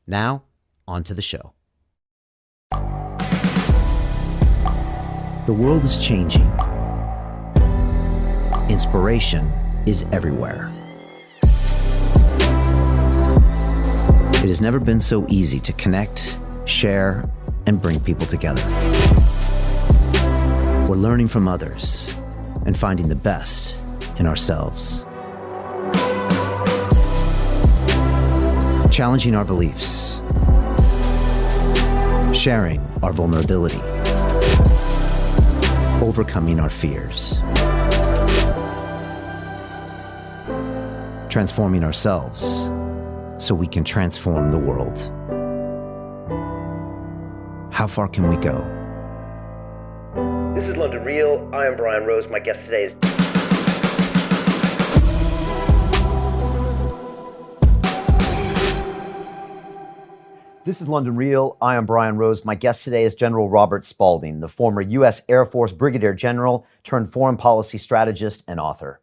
Now, on to the show. The world is changing. Inspiration is everywhere. It has never been so easy to connect, share, and bring people together. We're learning from others and finding the best in ourselves. Challenging our beliefs, sharing our vulnerability, overcoming our fears, transforming ourselves so we can transform the world. How far can we go? This is London Real. I am Brian Rose. My guest today is... This is London Real. I am Brian Rose. My guest today is General Robert Spalding, the former U.S. Air Force Brigadier General turned foreign policy strategist and author.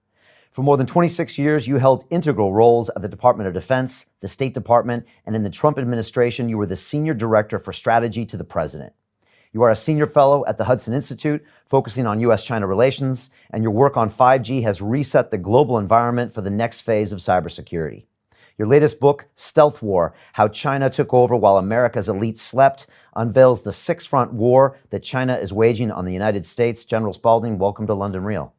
For more than 26 years, you held integral roles at the Department of Defense, the State Department, and in the Trump administration, you were the Senior Director for Strategy to the President. You are a senior fellow at the Hudson Institute, focusing on U.S.-China relations, and your work on 5G has reset the global environment for the next phase of cybersecurity. Your latest book, Stealth War: How China Took Over While America's Elite Slept, unveils the six-front war that China is waging on the United States. General Spalding, welcome to London Real.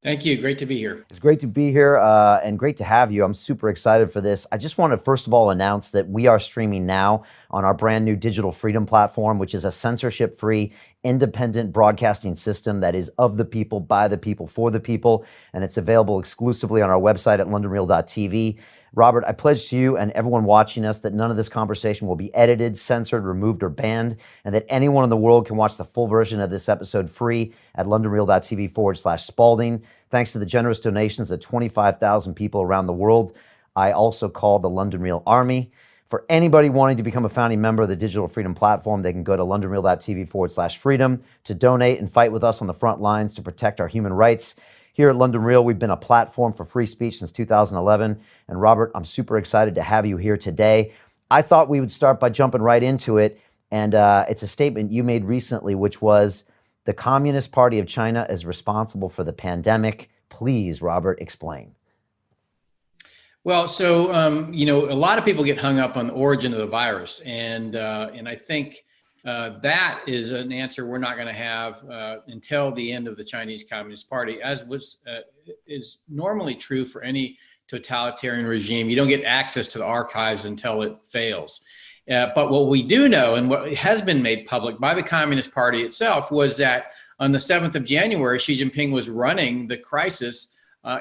Thank you. Great to be here. It's great to be here and great to have you. I'm super excited for this. I just want to first of all announce that we are streaming now on our brand new Digital Freedom platform, which is a censorship-free, independent broadcasting system that is of the people, by the people, for the people, and it's available exclusively on our website at londonreal.tv. Robert, I pledge to you and everyone watching us that none of this conversation will be edited, censored, removed, or banned, and that anyone in the world can watch the full version of this episode free at londonreal.tv/Spalding. Thanks to the generous donations of 25,000 people around the world, I also call the London Real Army. For anybody wanting to become a founding member of the Digital Freedom platform, they can go to londonreal.tv/freedom to donate and fight with us on the front lines to protect our human rights. Here at London Real, we've been a platform for free speech since 2011. And Robert, I'm super excited to have you here today. I thought we would start by jumping right into it. And it's a statement you made recently, which was, the Communist Party of China is responsible for the pandemic. Please, Robert, explain. Well, so, a lot of people get hung up on the origin of the virus. And I think that is an answer we're not going to have until the end of the Chinese Communist Party, as is normally true for any totalitarian regime. You don't get access to the archives until it fails. But what we do know, and what has been made public by the Communist Party itself, was that on the 7th of January, Xi Jinping was running the crisis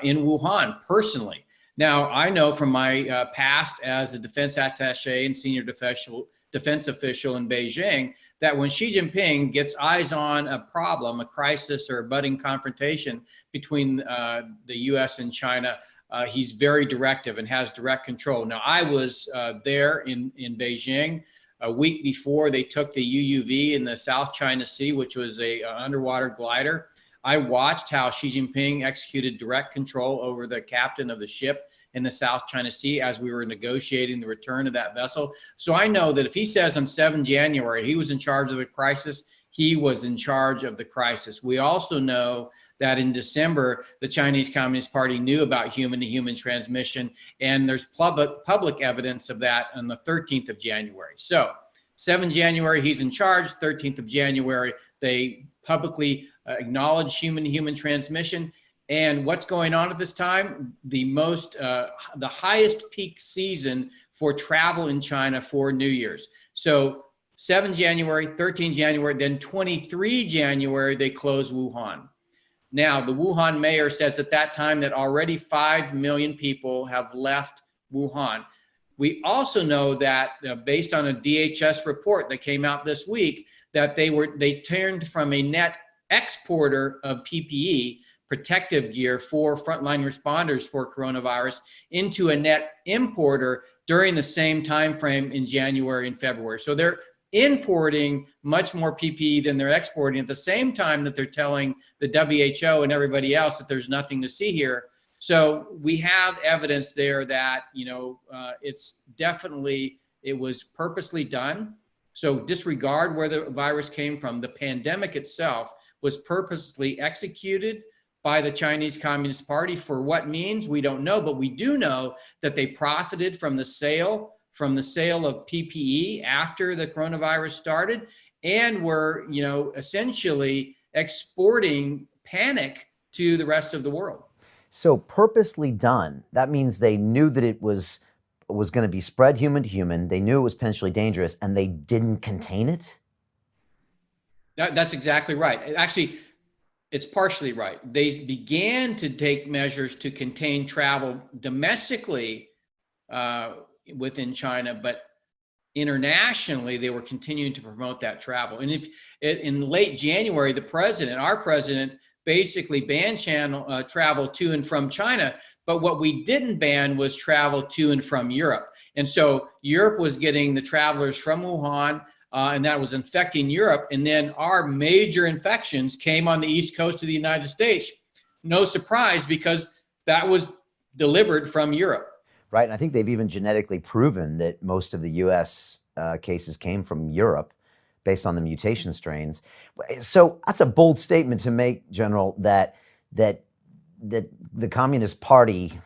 in Wuhan personally. Now, I know from my past as a defense attaché and senior defense official in Beijing, that when Xi Jinping gets eyes on a problem, a crisis, or a budding confrontation between the US and China, he's very directive and has direct control. Now, I was there in Beijing a week before they took the UUV in the South China Sea, which was a underwater glider. I watched how Xi Jinping executed direct control over the captain of the ship in the South China Sea as we were negotiating the return of that vessel. So I know that if he says on 7 January he was in charge of the crisis, he was in charge of the crisis. We also know that in December, the Chinese Communist Party knew about human-to-human transmission, and there's public evidence of that on the 13th of January. So 7 January, he's in charge. 13th of January, they publicly acknowledge human-to-human transmission. And what's going on at this time? The highest peak season for travel in China for New Year's. So 7 January, 13 January, then 23 January, they close Wuhan. Now, the Wuhan mayor says at that time that already 5 million people have left Wuhan. We also know that based on a DHS report that came out this week, that they turned from a net exporter of PPE, protective gear for frontline responders for coronavirus, into a net importer during the same time frame in January and February. So they're importing much more PPE than they're exporting at the same time that they're telling the WHO and everybody else that there's nothing to see here. So we have evidence there that, it's definitely, it was purposely done. So disregard where the virus came from. The pandemic itself was purposely executed by the Chinese Communist Party. For what means, we don't know, but we do know that they profited from the sale of PPE after the coronavirus started, and were, essentially exporting panic to the rest of the world. So purposely done, that means they knew that it was going to be spread human to human. They knew it was potentially dangerous, and they didn't contain it? That's exactly right. Actually, it's partially right. They began to take measures to contain travel domestically within China, but internationally, they were continuing to promote that travel. And in late January, our president, basically banned travel to and from China. But what we didn't ban was travel to and from Europe. And so Europe was getting the travelers from Wuhan, and that was infecting Europe. And then our major infections came on the East Coast of the United States. No surprise, because that was delivered from Europe. Right. And I think they've even genetically proven that most of the US cases came from Europe based on the mutation strains. So that's a bold statement to make, General, that the Communist Party,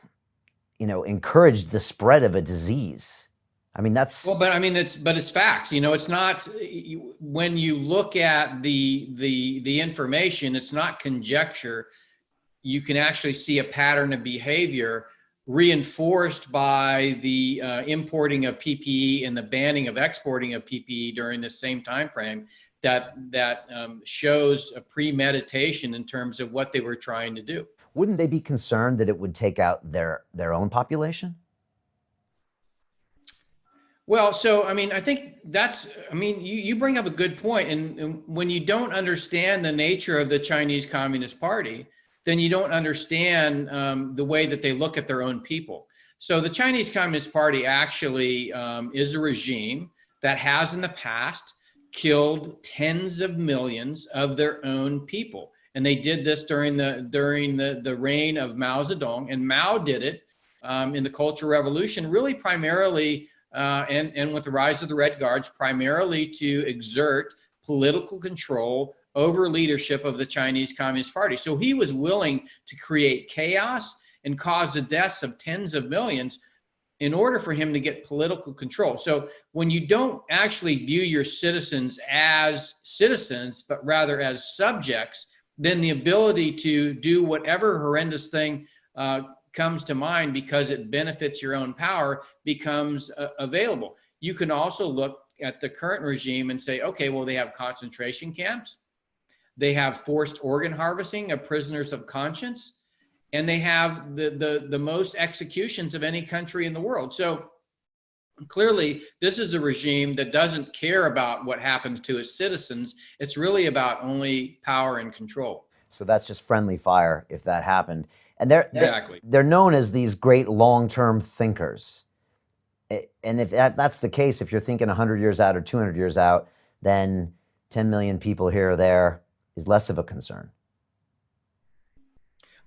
encouraged the spread of a disease. I mean, that's it's facts. It's not, when you look at the information, it's not conjecture. You can actually see a pattern of behavior reinforced by the importing of PPE and the banning of exporting of PPE during the same time frame that shows a premeditation in terms of what they were trying to do. Wouldn't they be concerned that it would take out their own population? Well, so, I think you bring up a good point. And when you don't understand the nature of the Chinese Communist Party, then you don't understand the way that they look at their own people. So the Chinese Communist Party actually is a regime that has in the past killed tens of millions of their own people. And they did this during the reign of Mao Zedong. And Mao did it in the Cultural Revolution, really primarily, and with the rise of the Red Guards, primarily to exert political control over leadership of the Chinese Communist Party. So he was willing to create chaos and cause the deaths of tens of millions in order for him to get political control. So when you don't actually view your citizens as citizens, but rather as subjects, then the ability to do whatever horrendous thing comes to mind because it benefits your own power becomes available. You can also look at the current regime and say, okay, well, they have concentration camps. They have forced organ harvesting of prisoners of conscience, and they have the most executions of any country in the world. So clearly, this is a regime that doesn't care about what happens to its citizens. It's really about only power and control. So that's just friendly fire if that happened. And they're known as these great long-term thinkers. And if that's the case, if you're thinking 100 years out or 200 years out, then 10 million people here or there is less of a concern.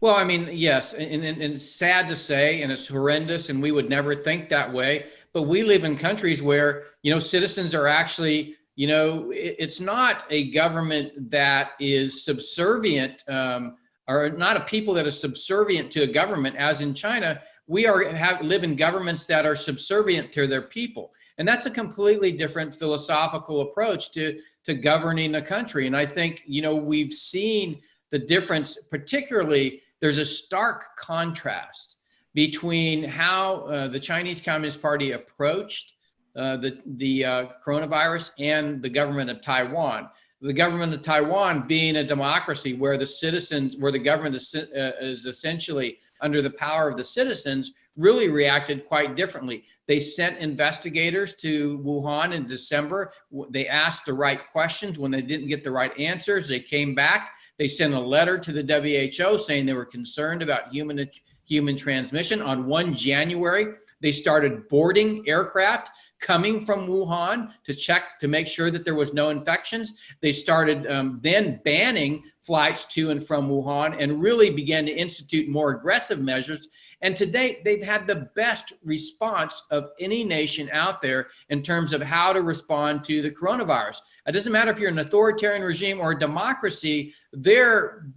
Well, yes, and it's sad to say, and it's horrendous, and we would never think that way. But we live in countries where, citizens are actually, it's not a government that is subservient, or not a people that is subservient to a government, as in China. We live in governments that are subservient to their people. And that's a completely different philosophical approach to governing a country. And I think, we've seen the difference, particularly there's a stark contrast between how the Chinese Communist Party approached the coronavirus and the government of Taiwan. The government of Taiwan being a democracy where the government is essentially under the power of the citizens, really reacted quite differently. They sent investigators to Wuhan in December. They asked the right questions. When they didn't get the right answers, they came back. They sent a letter to the WHO saying they were concerned about human transmission. On 1 January, they started boarding aircraft coming from Wuhan to check to make sure that there was no infections. They started then banning flights to and from Wuhan and really began to institute more aggressive measures. And to date, they've had the best response of any nation out there in terms of how to respond to the coronavirus. It doesn't matter if you're an authoritarian regime or a democracy, their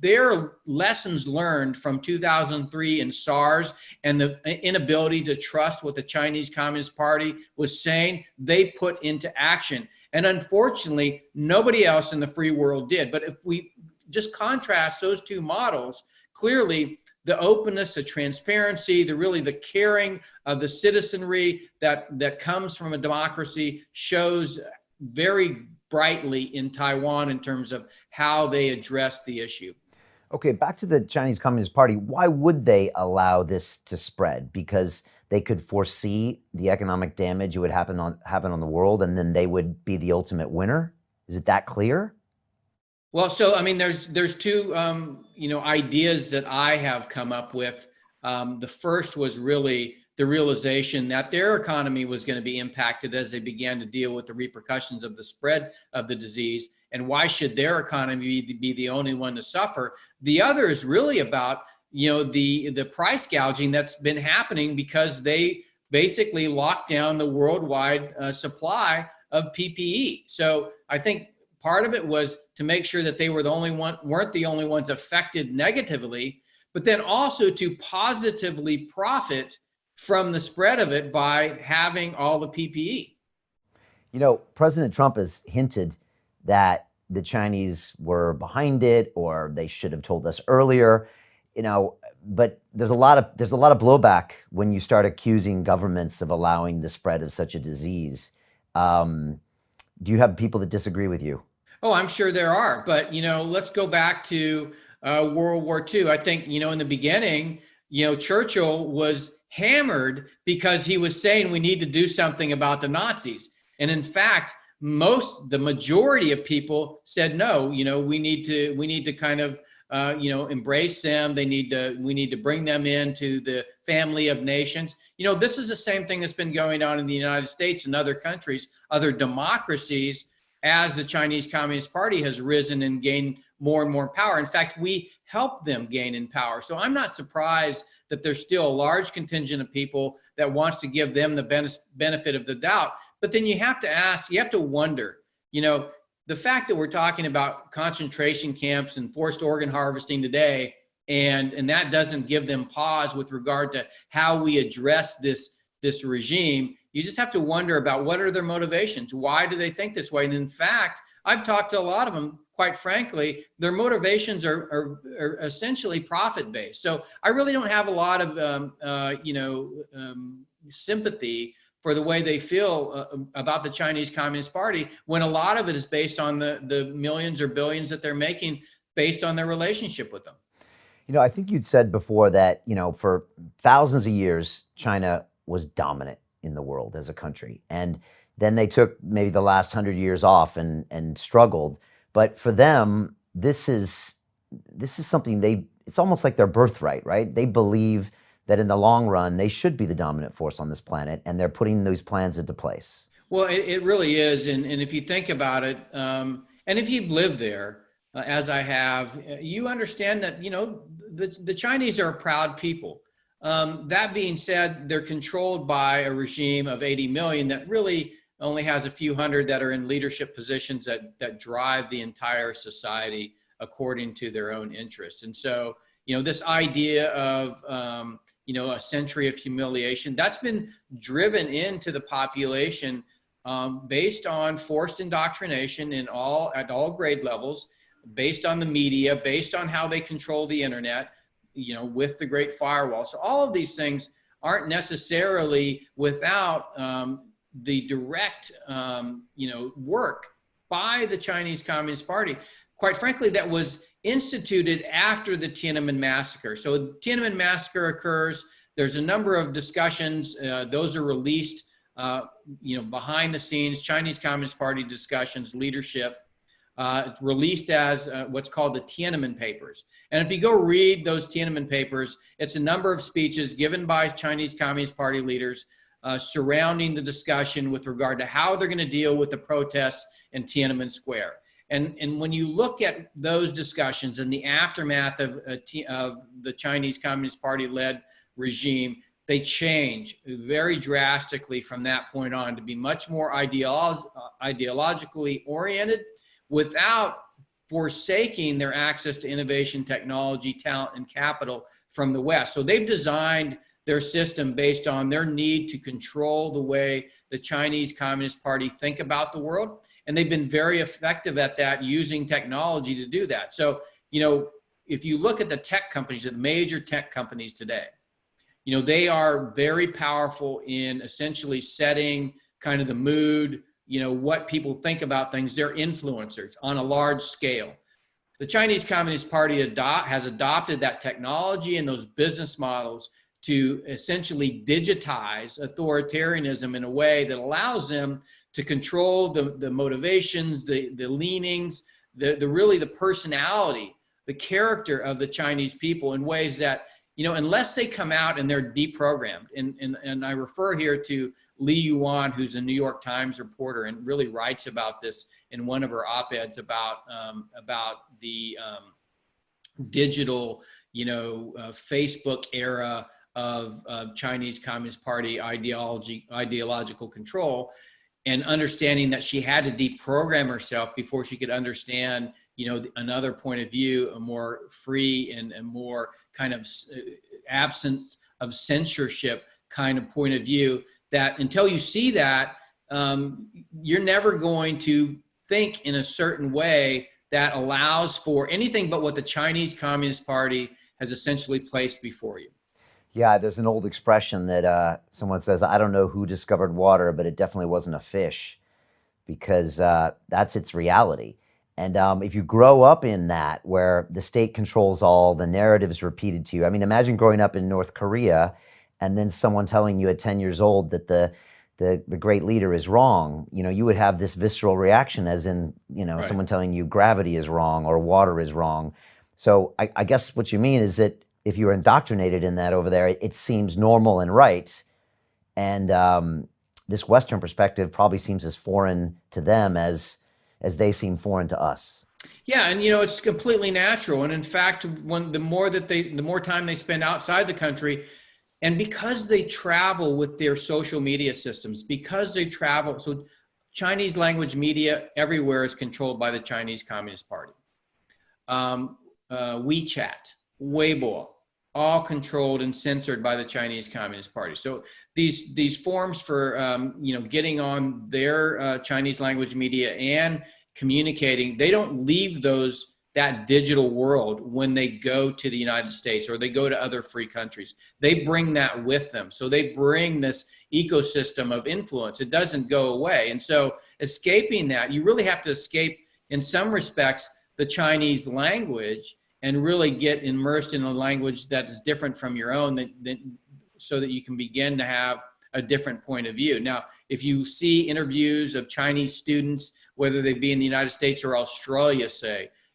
lessons learned from 2003 and SARS and the inability to trust what the Chinese Communist Party was saying, they put into action. And unfortunately, nobody else in the free world did. But if we just contrast those two models, clearly, the openness, the transparency, the caring of the citizenry that comes from a democracy shows very brightly in Taiwan in terms of how they address the issue. Okay, back to the Chinese Communist Party. Why would they allow this to spread? Because they could foresee the economic damage it would happen on the world, and then they would be the ultimate winner? Is it that clear? Well, so I mean, there's two ideas that I have come up with. The first was really the realization that their economy was going to be impacted as they began to deal with the repercussions of the spread of the disease. And why should their economy be the only one to suffer? The other is really about the price gouging that's been happening because they basically locked down the worldwide supply of PPE. So I think part of it was to make sure that they weren't the only ones affected negatively, but then also to positively profit from the spread of it by having all the PPE. President Trump has hinted that the Chinese were behind it, or they should have told us earlier. But there's a lot of blowback when you start accusing governments of allowing the spread of such a disease. Do you have people that disagree with you? Oh, I'm sure there are. But, let's go back to World War II. I think, in the beginning, Churchill was hammered because he was saying we need to do something about the Nazis. And in fact, the majority of people said, no, we need to kind of, embrace them. We need to bring them into the family of nations. This is the same thing that's been going on in the United States and other countries, other democracies, as the Chinese Communist Party has risen and gained more and more power. In fact, we help them gain in power. So I'm not surprised that there's still a large contingent of people that wants to give them the benefit of the doubt. But then you have to wonder, the fact that we're talking about concentration camps and forced organ harvesting today, and that doesn't give them pause with regard to how we address this regime. You just have to wonder about what are their motivations? Why do they think this way? And in fact, I've talked to a lot of them, quite frankly, their motivations are essentially profit-based. So I really don't have a lot of, sympathy for the way they feel about the Chinese Communist Party, when a lot of it is based on the millions or billions that they're making based on their relationship with them. I think you'd said before that, for thousands of years, China was dominant in the world as a country. And then they took maybe the last 100 years off and struggled. But for them, this is something it's almost like their birthright, right? They believe that in the long run, they should be the dominant force on this planet, and they're putting those plans into place. Well, it really is. And if you think about it, and if you've lived there, as I have, you understand that, the Chinese are a proud people. That being said, they're controlled by a regime of 80 million that really only has a few hundred that are in leadership positions that drive the entire society according to their own interests. And so, this idea of, a century of humiliation, that's been driven into the population based on forced indoctrination at all grade levels, based on the media, based on how they control the internet, with the Great Firewall. So all of these things aren't necessarily without the direct, work by the Chinese Communist Party. Quite frankly, that was instituted after the Tiananmen Massacre. So the Tiananmen Massacre occurs. There's a number of discussions. Those are released, behind the scenes, Chinese Communist Party discussions, leadership. It's released as what's called the Tiananmen Papers. And if you go read those Tiananmen Papers, it's a number of speeches given by Chinese Communist Party leaders surrounding the discussion with regard to how they're going to deal with the protests in Tiananmen Square. And when you look at those discussions in the aftermath of the Chinese Communist Party-led regime, they change very drastically from that point on to be much more ideologically oriented without forsaking their access to innovation, technology, talent, and capital from the West. So they've designed their system based on their need to control the way the Chinese Communist Party think about the world. And they've been very effective at that, using technology to do that. So, if you look at the tech companies, the major tech companies today, they are very powerful in essentially setting kind of the mood, what people think about things. They're influencers on a large scale. The Chinese Communist Party has adopted that technology and those business models to essentially digitize authoritarianism in a way that allows them to control the motivations, the leanings, really the personality, the character of the Chinese people in ways that, unless they come out and they're deprogrammed, and I refer here to Li Yuan, who's a New York Times reporter and really writes about this in one of her op-eds about the digital, Facebook era of Chinese Communist Party ideological control, and understanding that she had to deprogram herself before she could understand, another point of view, a more free and more kind of absence of censorship kind of point of view, that until you see that, you're never going to think in a certain way that allows for anything but what the Chinese Communist Party has essentially placed before you. Yeah, there's an old expression that someone says, I don't know who discovered water, but it definitely wasn't a fish, because that's its reality. And if you grow up in that, where the state controls all, the narrative is repeated to you. I mean, imagine growing up in North Korea and then someone telling you at 10 years old that the great leader is wrong. You would have this visceral reaction, as in, Right. someone telling you gravity is wrong or water is wrong. So I guess what you mean is that if you're indoctrinated in that over there, it seems normal and right. And this Western perspective probably seems as foreign to them as they seem foreign to us. Yeah, and it's completely natural. And in fact, the more time they spend outside the country, and because they travel with their social media systems, so Chinese language media everywhere is controlled by the Chinese Communist Party. WeChat, Weibo, all controlled and censored by the Chinese Communist Party. So these forms for getting on their Chinese language media and communicating, they don't leave that digital world when they go to the United States or they go to other free countries. They bring that with them. So they bring this ecosystem of influence. It doesn't go away. And so escaping that, you really have to escape, in some respects, the Chinese language and really get immersed in a language that is different from your own, so that you can begin to have a different point of view. Now, if you see interviews of Chinese students, whether they be in the United States or Australia,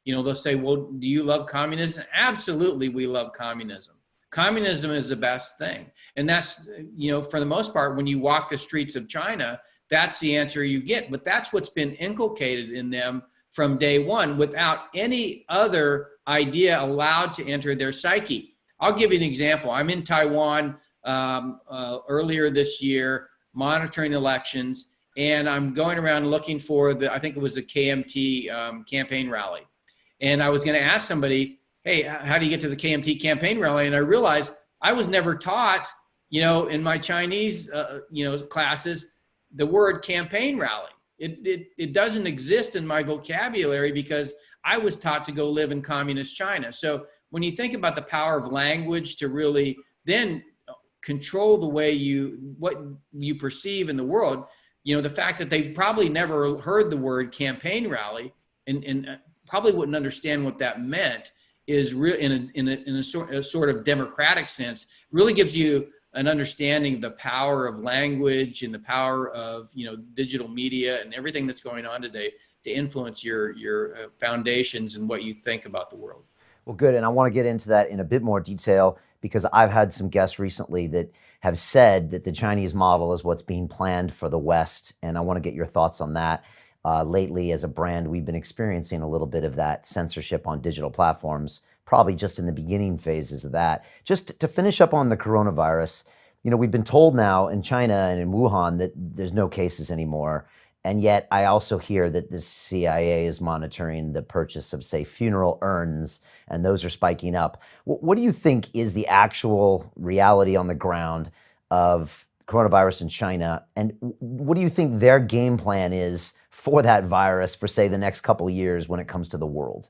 they'll say, well, do you love communism? Absolutely, we love communism. Communism is the best thing. And that's, for the most part, when you walk the streets of China, that's the answer you get. But that's what's been inculcated in them from day one, without any other idea allowed to enter their psyche. I'll give you an example. I'm in Taiwan earlier this year, monitoring elections, and I'm going around looking for I think it was the KMT campaign rally. And I was going to ask somebody, hey, how do you get to the KMT campaign rally? And I realized I was never taught, in my Chinese, classes, the word campaign rally. It doesn't exist in my vocabulary because I was taught to go live in communist China. So when you think about the power of language to really then control the way what you perceive in the world, the fact that they probably never heard the word campaign rally and probably wouldn't understand what that meant is real in a sort of democratic sense, really gives you an understanding of the power of language and the power of digital media and everything that's going on today to influence your foundations and what you think about the world. Well, good. And I want to get into that in a bit more detail. because I've had some guests recently that have said that the Chinese model is what's being planned for the West. And I want to get your thoughts on that. Lately, as a brand, we've been experiencing a little bit of that censorship on digital platforms, probably just in the beginning phases of that. Just to finish up on the coronavirus, we've been told now in China and in Wuhan that there's no cases anymore. And yet I also hear that the CIA is monitoring the purchase of, say, funeral urns, and those are spiking up. What do you think is the actual reality on the ground of coronavirus in China? And what do you think their game plan is for that virus for, say, the next couple of years when it comes to the world?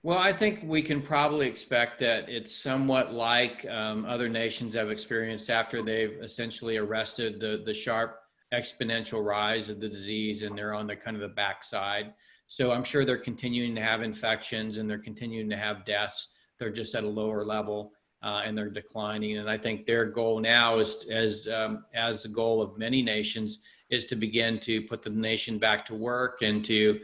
Well, I think we can probably expect that it's somewhat like other nations have experienced after they've essentially arrested the sharp exponential rise of the disease, and they're on the kind of the backside. So I'm sure they're continuing to have infections and they're continuing to have deaths. They're just at a lower level and they're declining. And I think their goal now is, as the goal of many nations, is to begin to put the nation back to work and to,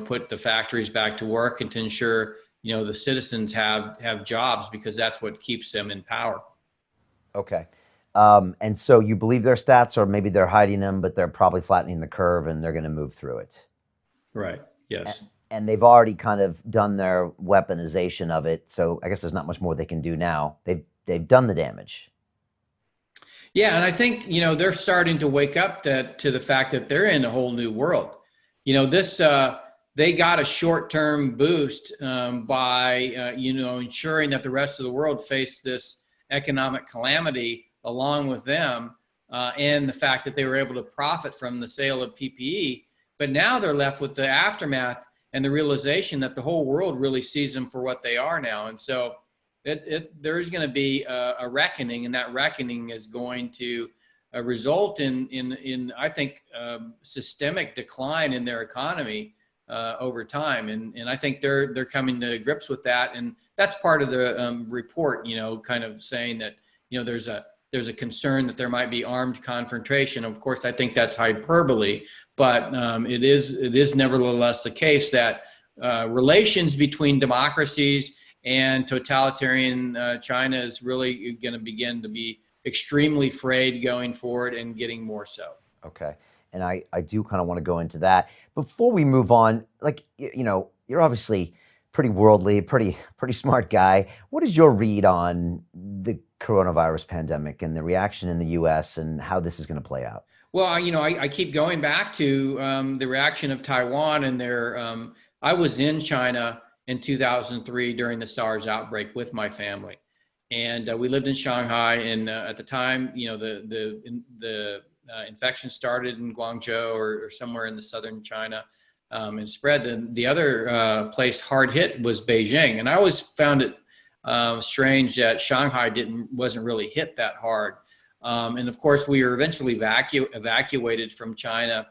put the factories back to work and to ensure, the citizens have jobs, because that's what keeps them in power. Okay. And so you believe their stats, or maybe they're hiding them, but they're probably flattening the curve and they're going to move through it. Right. Yes. And they've already kind of done their weaponization of it. So I guess there's not much more they can do now. They've done the damage. Yeah. And I think, they're starting to wake up to the fact that they're in a whole new world. They got a short-term boost by, ensuring that the rest of the world faced this economic calamity along with them, and the fact that they were able to profit from the sale of PPE. But now they're left with the aftermath and the realization that the whole world really sees them for what they are now. And so there's going to be a reckoning, and that reckoning is going to result in I think, systemic decline in their economy over time. And I think they're coming to grips with that. And that's part of the report, kind of saying that, there's a concern that there might be armed confrontation. Of course, I think that's hyperbole, but it is nevertheless the case that relations between democracies and totalitarian China is really going to begin to be extremely frayed going forward, and getting more so. Okay. And I do kind of want to go into that. Before we move on, you're obviously pretty worldly, pretty smart guy. What is your read on the coronavirus pandemic and the reaction in the US and how this is going to play out? Well, I keep going back to the reaction of Taiwan and their, I was in China in 2003 during the SARS outbreak with my family. And we lived in Shanghai, and at the time, the infection started in Guangzhou or somewhere in the southern China, and spread. And the other place hard hit was Beijing. And I always found it strange that Shanghai wasn't really hit that hard. And of course, we were eventually evacuated from China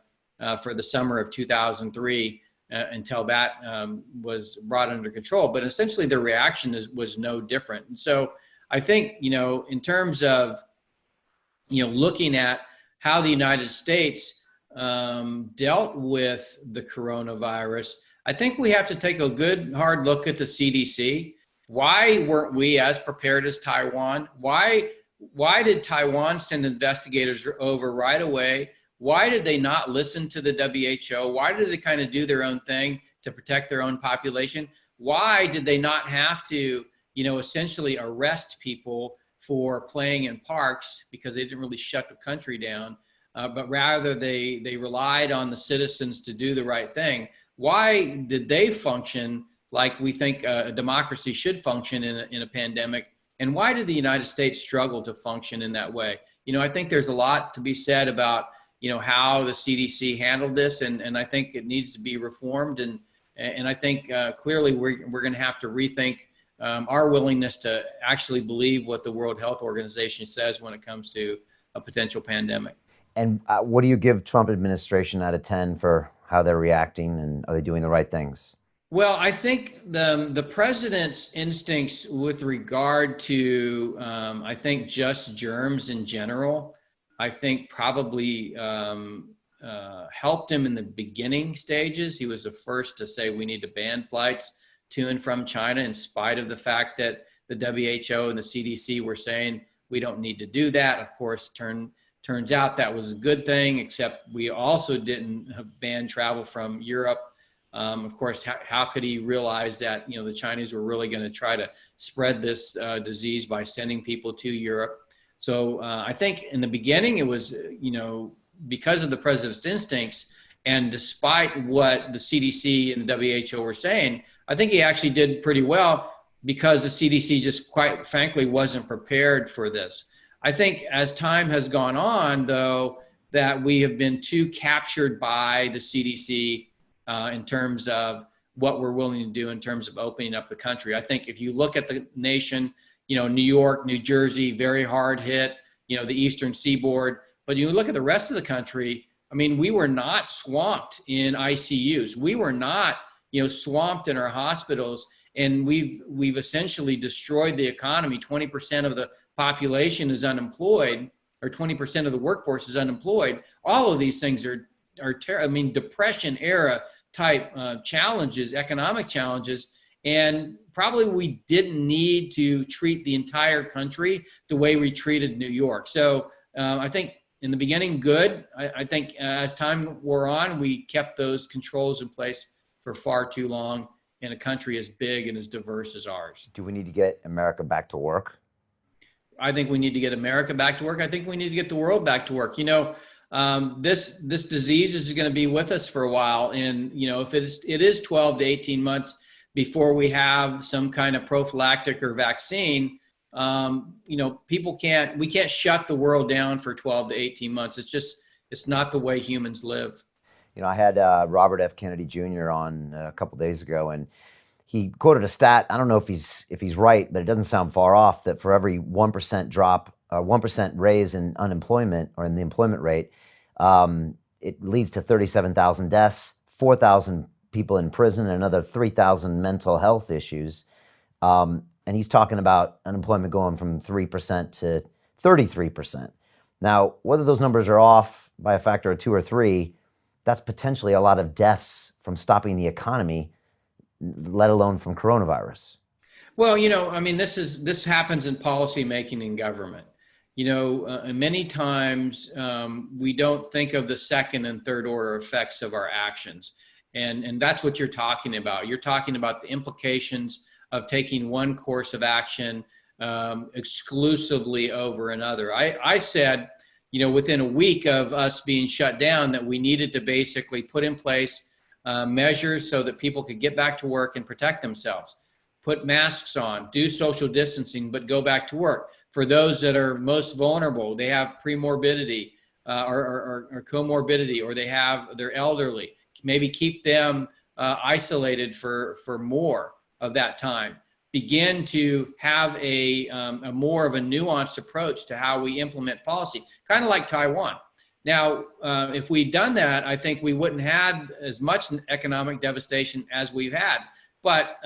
for the summer of 2003 until that was brought under control. But essentially, the reaction was no different. And so I think, in terms of, looking at how the United States dealt with the coronavirus, I think we have to take a good hard look at the CDC. Why weren't we as prepared as Taiwan? Why did Taiwan send investigators over right away? Why did they not listen to the WHO? Why did they kind of do their own thing to protect their own population? Why did they not have to, essentially arrest people for playing in parks, because they didn't really shut the country down, but rather they relied on the citizens to do the right thing? Why did they function like we think a democracy should function in a pandemic? And why did the United States struggle to function in that way? I think there's a lot to be said about, how the CDC handled this, and I think it needs to be reformed. And I think clearly we're going to have to rethink our willingness to actually believe what the World Health Organization says when it comes to a potential pandemic. And what do you give Trump administration out of 10 for how they're reacting, and are they doing the right things? Well, I think the president's instincts with regard to, I think, just germs in general, I think probably helped him in the beginning stages. He was the first to say we need to ban flights to and from China, in spite of the fact that the WHO and the CDC were saying we don't need to do that. Of course, turns out that was a good thing, except we also didn't ban travel from Europe. Of course, how could he realize that, the Chinese were really going to try to spread this disease by sending people to Europe? So I think in the beginning it was, because of the president's instincts, and despite what the CDC and the WHO were saying, I think he actually did pretty well, because the CDC just quite frankly wasn't prepared for this. I think as time has gone on, though, that we have been too captured by the CDC in terms of what we're willing to do in terms of opening up the country. I think if you look at the nation, New York, New Jersey, very hard hit, the Eastern Seaboard, but you look at the rest of the country, I mean, we were not swamped in ICUs. We were not, swamped in our hospitals, and we've essentially destroyed the economy. 20% of the population is unemployed, or 20% of the workforce is unemployed. All of these things are Depression era type challenges, economic challenges, and probably we didn't need to treat the entire country the way we treated New York. So I think in the beginning, good. I think as time wore on, we kept those controls in place for far too long in a country as big and as diverse as ours. Do we need to get America back to work? I think we need to get America back to work. I think we need to get the world back to work. This disease is going to be with us for a while, and if it is 12 to 18 months before we have some kind of prophylactic or vaccine, we can't shut the world down for 12 to 18 months. It's not the way humans live. I had Robert F. Kennedy Jr. on a couple days ago, and he quoted a stat. I don't know if he's right, but it doesn't sound far off, that for every 1% drop, 1% raise in unemployment, or in the employment rate, it leads to 37,000 deaths, 4,000 people in prison, and another 3,000 mental health issues. And he's talking about unemployment going from 3% to 33%. Now, whether those numbers are off by a factor of 2 or 3, that's potentially a lot of deaths from stopping the economy, let alone from coronavirus. Well, this happens in policy making in government. Many times we don't think of the second and third order effects of our actions. And that's what you're talking about. You're talking about the implications of taking one course of action exclusively over another. I said, within a week of us being shut down, that we needed to basically put in place measures so that people could get back to work and protect themselves. Put masks on, do social distancing, but go back to work. For those that are most vulnerable, they have premorbidity or comorbidity, or they're elderly, maybe keep them isolated for more of that time. Begin to have a more of a nuanced approach to how we implement policy, kind of like Taiwan. Now, if we'd done that, I think we wouldn't have as much economic devastation as we've had. But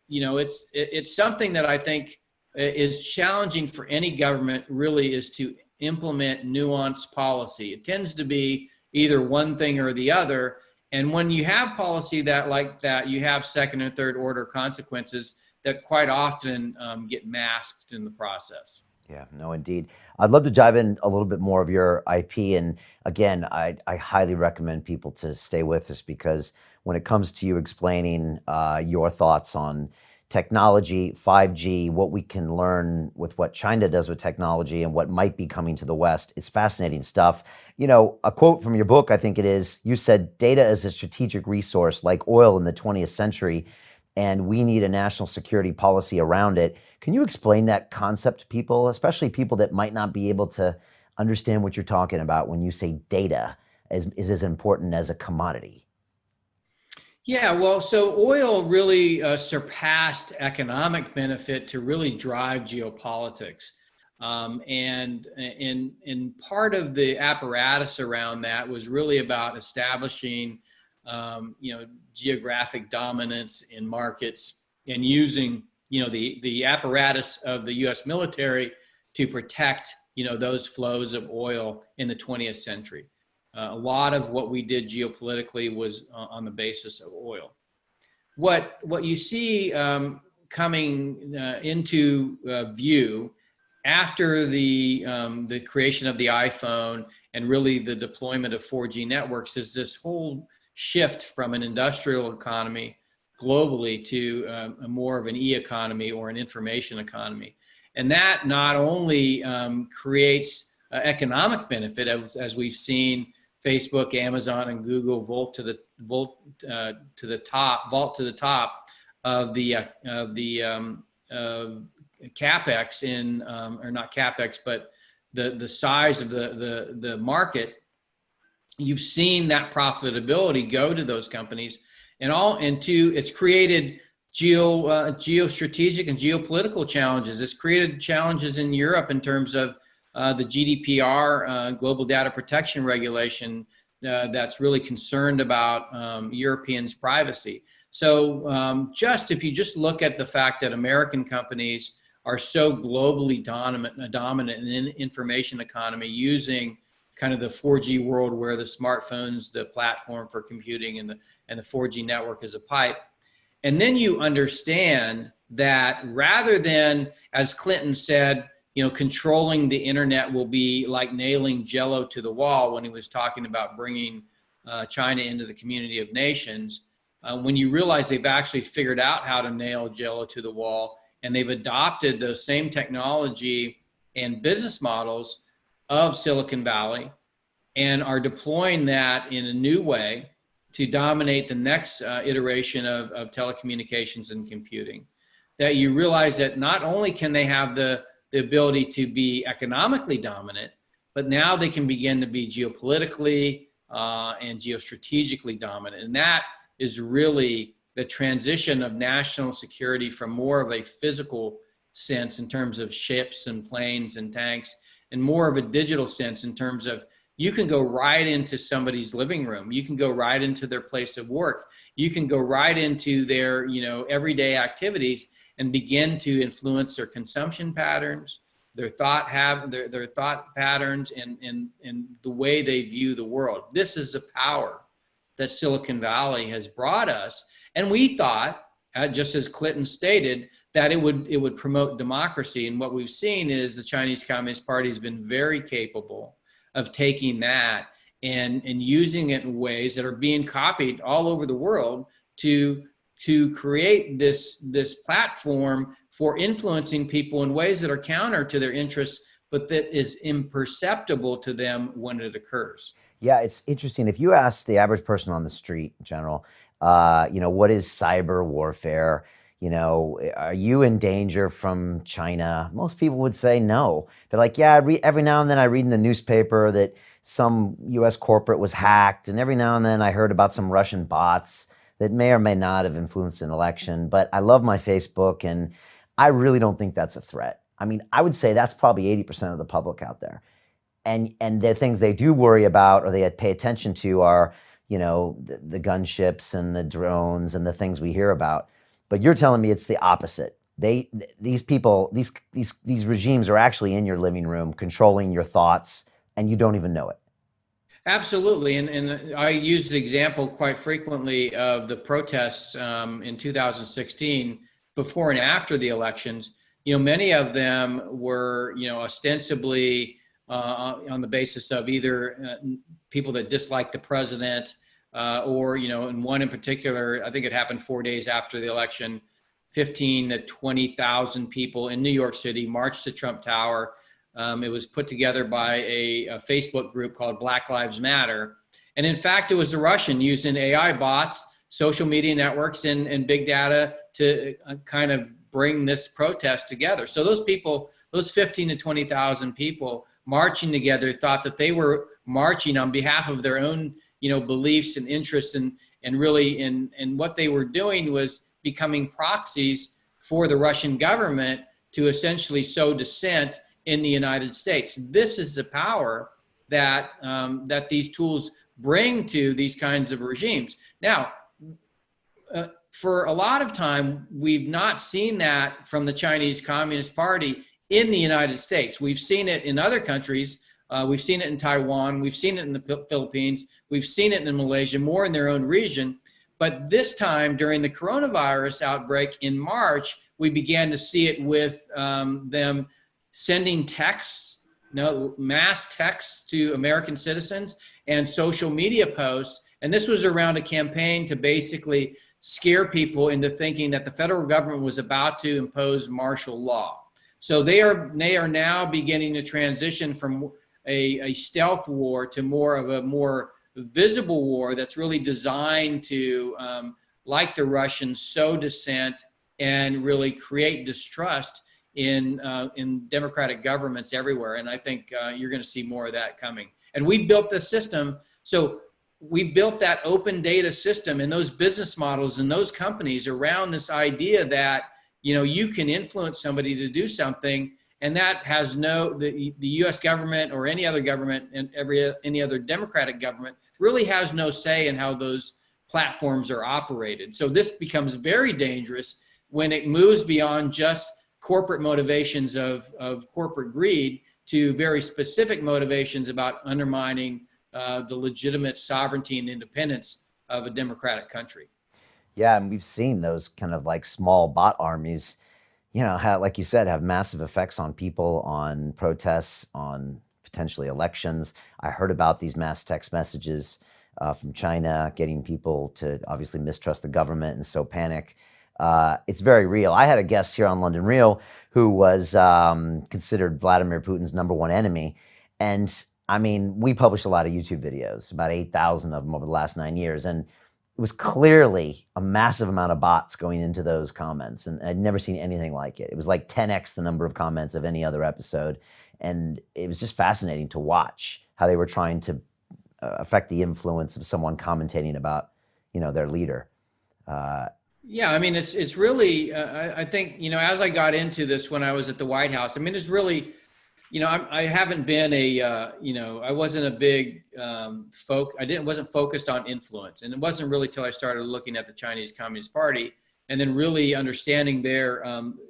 it's something that I think is challenging for any government, really, is to implement nuanced policy. It tends to be either one thing or the other. And when you have policy like that, you have second and third order consequences that quite often get masked in the process. Yeah, no, indeed. I'd love to dive in a little bit more of your IP. And again, I highly recommend people to stay with us, because when it comes to you explaining your thoughts on technology, 5G, what we can learn with what China does with technology and what might be coming to the West, it's fascinating stuff. A quote from your book, I think it is, you said, "Data is a strategic resource like oil in the 20th century, and we need a national security policy around it." Can you explain that concept to people, especially people that might not be able to understand what you're talking about when you say data is as important as a commodity? Yeah, well, so oil really surpassed economic benefit to really drive geopolitics. And part of the apparatus around that was really about establishing geographic dominance in markets, and using the apparatus of the U.S. military to protect those flows of oil in the 20th century. A lot of what we did geopolitically was on the basis of oil. What you see coming into view after the creation of the iPhone and really the deployment of 4G networks is this whole shift from an industrial economy globally to a more of an e-economy or an information economy. And that not only creates economic benefit, as we've seen Facebook, Amazon, and Google vault to the top of the capex in, or not capex, but the size of the market. You've seen that profitability go to those companies, it's created geostrategic and geopolitical challenges. It's created challenges in Europe in terms of the GDPR, Global Data Protection Regulation, that's really concerned about Europeans' privacy. So if you just look at the fact that American companies are so globally dominant in the information economy, using kind of the 4G world where the smartphone's the platform for computing and the 4G network is a pipe. And then you understand that rather than, as Clinton said, controlling the internet will be like nailing Jello to the wall when he was talking about bringing China into the community of nations. When you realize they've actually figured out how to nail Jello to the wall, and they've adopted those same technology and business models of Silicon Valley and are deploying that in a new way to dominate the next iteration of telecommunications and computing, that you realize that not only can they have the ability to be economically dominant, but now they can begin to be geopolitically and geostrategically dominant. And that is really the transition of national security from more of a physical sense in terms of ships and planes and tanks, and more of a digital sense in terms of you can go right into somebody's living room. You can go right into their place of work. You can go right into their, everyday activities and begin to influence their consumption patterns, their thought patterns, and the way they view the world. This is the power that Silicon Valley has brought us. And we thought, just as Clinton stated, that it would promote democracy. And what we've seen is the Chinese Communist Party has been very capable of taking that and using it in ways that are being copied all over the world to create this platform for influencing people in ways that are counter to their interests, but that is imperceptible to them when it occurs. Yeah, it's interesting. If you ask the average person on the street, in general, what is cyber warfare? Are you in danger from China? Most people would say no. They're like, yeah, every now and then I read in the newspaper that some US corporate was hacked, and every now and then I heard about some Russian bots that may or may not have influenced an election, but I love my Facebook, and I really don't think that's a threat. I mean, I would say that's probably 80% of the public out there. And the things they do worry about or they pay attention to are, the gunships and the drones and the things we hear about. But you're telling me it's the opposite. These people, these regimes are actually in your living room, controlling your thoughts, and you don't even know it. Absolutely. And I use the example quite frequently of the protests in 2016, before and after the elections. Many of them were, ostensibly on the basis of either people that disliked the president, or, in one in particular, I think it happened 4 days after the election, 15 to 20,000 people in New York City marched to Trump Tower. It was put together by a Facebook group called Black Lives Matter. And in fact, it was a Russian using AI bots, social media networks, and big data to kind of bring this protest together. So those people, those 15 to 20,000 people marching together, thought that they were marching on behalf of their own, beliefs and interests, and really, and what they were doing was becoming proxies for the Russian government to essentially sow dissent in the United States. This is the power that that these tools bring to these kinds of regimes. Now, for a lot of time, we've not seen that from the Chinese Communist Party in the United States. We've seen it in other countries. We've seen it in Taiwan. We've seen it in the Philippines. We've seen it in Malaysia, more in their own region. But this time, during the coronavirus outbreak in March, we began to see it with them sending texts, mass texts to American citizens and social media posts. And this was around a campaign to basically scare people into thinking that the federal government was about to impose martial law. So they are now beginning to transition from a stealth war to more of a more visible war that's really designed to, like the Russians, sow dissent and really create distrust in democratic governments everywhere. And I think you're going to see more of that coming. And we built the system. So we built that open data system and those business models and those companies around this idea that, you can influence somebody to do something, and that has the U.S. government or any other government and any other democratic government really has no say in how those platforms are operated. So this becomes very dangerous when it moves beyond just corporate motivations of corporate greed to very specific motivations about undermining the legitimate sovereignty and independence of a democratic country. Yeah, and we've seen those kind of like small bot armies, like you said, have massive effects on people, on protests, on potentially elections. I heard about these mass text messages from China, getting people to obviously mistrust the government and so panic. It's very real. I had a guest here on London Real who was considered Vladimir Putin's #1 enemy. And I mean, we published a lot of YouTube videos, about 8,000 of them over the last 9 years. And it was clearly a massive amount of bots going into those comments. And I'd never seen anything like it. It was like 10x the number of comments of any other episode. And it was just fascinating to watch how they were trying to affect the influence of someone commentating about, their leader. Yeah, I mean, it's really, I think, as I got into this when I was at the White House, I mean, it's really, I haven't been I wasn't a big wasn't focused on influence. And it wasn't really till I started looking at the Chinese Communist Party and then really understanding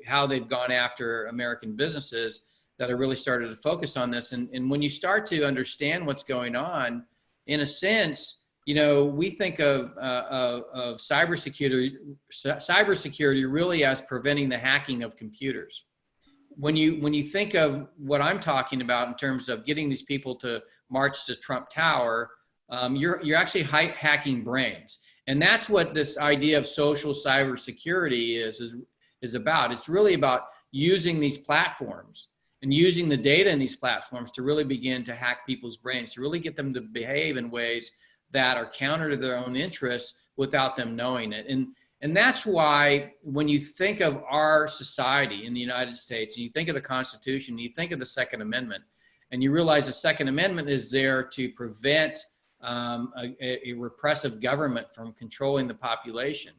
how they've gone after American businesses that I really started to focus on this. And when you start to understand what's going on, in a sense, we think of cybersecurity really as preventing the hacking of computers. When you think of what I'm talking about in terms of getting these people to march to Trump Tower, you're actually hacking brains, and that's what this idea of social cybersecurity is about. It's really about using these platforms and using the data in these platforms to really begin to hack people's brains, to really get them to behave in ways that are counter to their own interests without them knowing it. And that's why when you think of our society in the United States, and you think of the Constitution, you think of the Second Amendment, and you realize the Second Amendment is there to prevent a repressive government from controlling the population.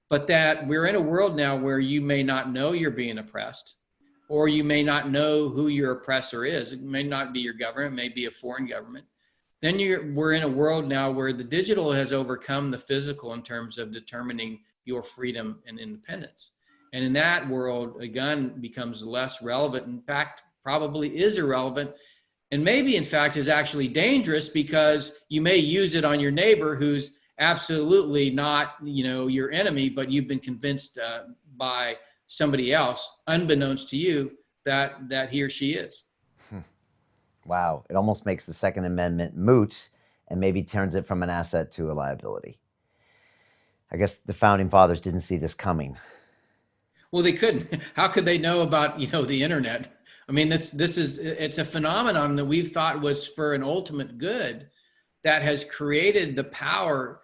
But that we're in a world now where you may not know you're being oppressed, or you may not know who your oppressor is. It may not be your government, it may be a foreign government. Then we're in a world now where the digital has overcome the physical in terms of determining your freedom and independence. And in that world, a gun becomes less relevant. In fact, probably is irrelevant. And maybe, in fact, is actually dangerous because you may use it on your neighbor who's absolutely not, your enemy, but you've been convinced by somebody else, unbeknownst to you, that he or she is. Wow, it almost makes the Second Amendment moot and maybe turns it from an asset to a liability. I guess the founding fathers didn't see this coming. Well, they couldn't. How could they know about, the internet? I mean, it's a phenomenon that we've thought was for an ultimate good that has created the power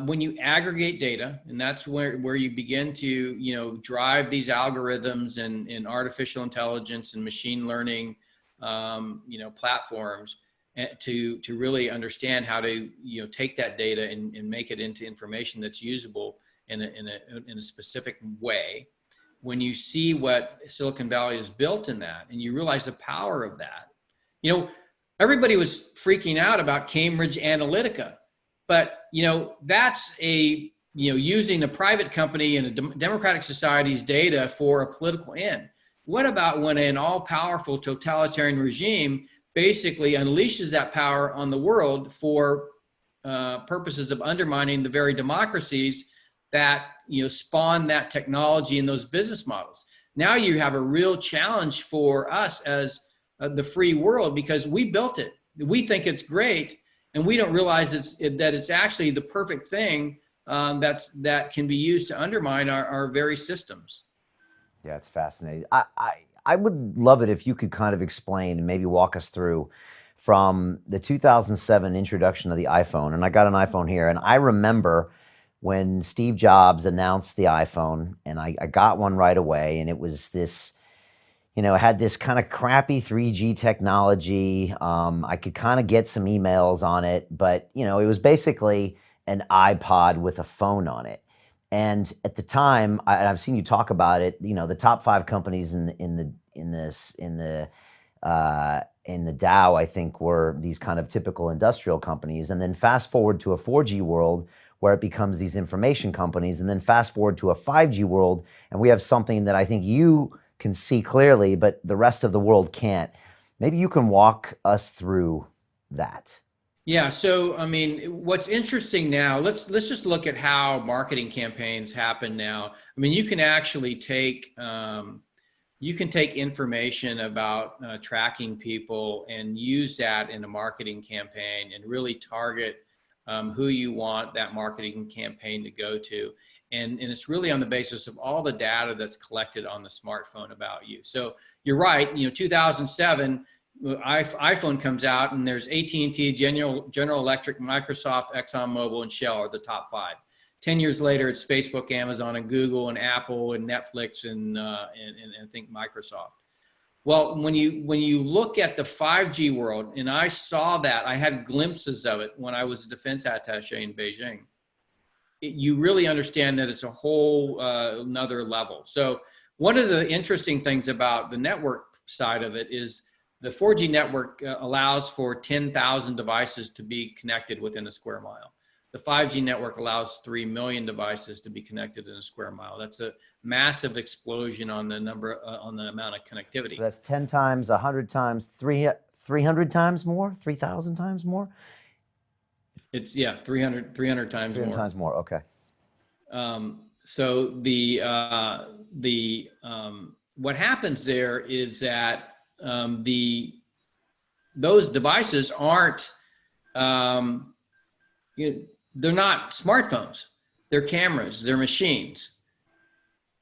when you aggregate data, and that's where you begin to, drive these algorithms and artificial intelligence and machine learning platforms to really understand how to take that data and make it into information that's usable in a specific way. When you see what Silicon Valley has built in that, and you realize the power of that, everybody was freaking out about Cambridge Analytica, but that's using a private company in a democratic society's data for a political end. What about when an all-powerful totalitarian regime basically unleashes that power on the world for purposes of undermining the very democracies that, spawned that technology and those business models. Now you have a real challenge for us as the free world, because we built it. We think it's great, and we don't realize that it's actually the perfect thing that can be used to undermine our very systems. Yeah, it's fascinating. I would love it if you could kind of explain and maybe walk us through from the 2007 introduction of the iPhone. And I got an iPhone here, and I remember when Steve Jobs announced the iPhone, and I got one right away, and it was this, it had this kind of crappy 3G technology. I could kind of get some emails on it, but it was basically an iPod with a phone on it. And at the time, I've seen you talk about it. The top 5 companies in the Dow, I think, were these kind of typical industrial companies. And then fast forward to a 4G world where it becomes these information companies. And then fast forward to a 5G world, and we have something that I think you can see clearly, but the rest of the world can't. Maybe you can walk us through that. Yeah. So, I mean, what's interesting now, let's just look at how marketing campaigns happen now. I mean, you can actually take information about tracking people and use that in a marketing campaign and really target who you want that marketing campaign to go to. And it's really on the basis of all the data that's collected on the smartphone about you. So you're right, 2007, iPhone comes out, and there's AT&T, General Electric, Microsoft, ExxonMobil, and Shell are the top 5. 10 years later, it's Facebook, Amazon, and Google, and Apple, and Netflix, and I think Microsoft. Well, when you look at the 5G world, and I saw that, I had glimpses of it when I was a defense attaché in Beijing. You really understand that it's a whole another level. So one of the interesting things about the network side of it is the 4G network allows for 10,000 devices to be connected within a square mile. The 5G network allows 3 million devices to be connected in a square mile. That's a massive explosion on the number, on the amount of connectivity. So that's 10 times, 100 times, 300 times more, 3,000 times more? It's 300 times 300 more. times more, okay. So what happens there is that those devices aren't, they're not smartphones, they're cameras, they're machines.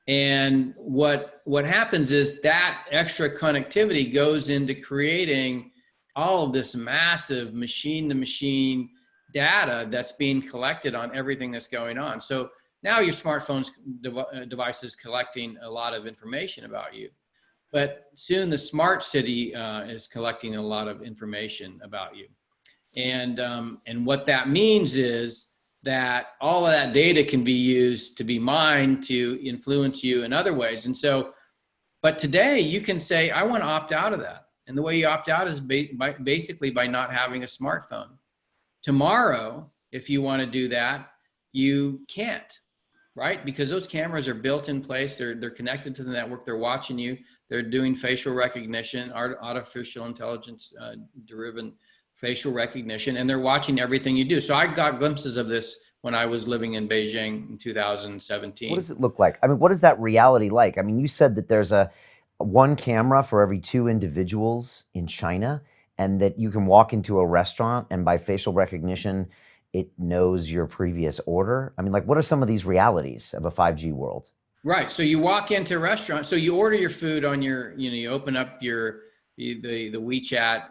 And what happens is that extra connectivity goes into creating all of this massive machine-to-machine data that's being collected on everything that's going on. So now your smartphone's device is collecting a lot of information about you. But soon the smart city is collecting a lot of information about you. And what that means is that all of that data can be used to be mined to influence you in other ways. And so, but today you can say, I want to opt out of that. And the way you opt out is basically by not having a smartphone. Tomorrow, if you want to do that, you can't, right? Because those cameras are built in place. They're connected to the network. They're watching you. They're doing facial recognition, artificial intelligence driven facial recognition, and they're watching everything you do. So I got glimpses of this when I was living in Beijing in 2017. What does it look like? I mean, what is that reality like? I mean, you said that there's one camera for every 2 individuals in China, and that you can walk into a restaurant and by facial recognition, it knows your previous order. I mean, like, what are some of these realities of a 5G world? Right. So you walk into a restaurant, so you order your food on your, you open up the WeChat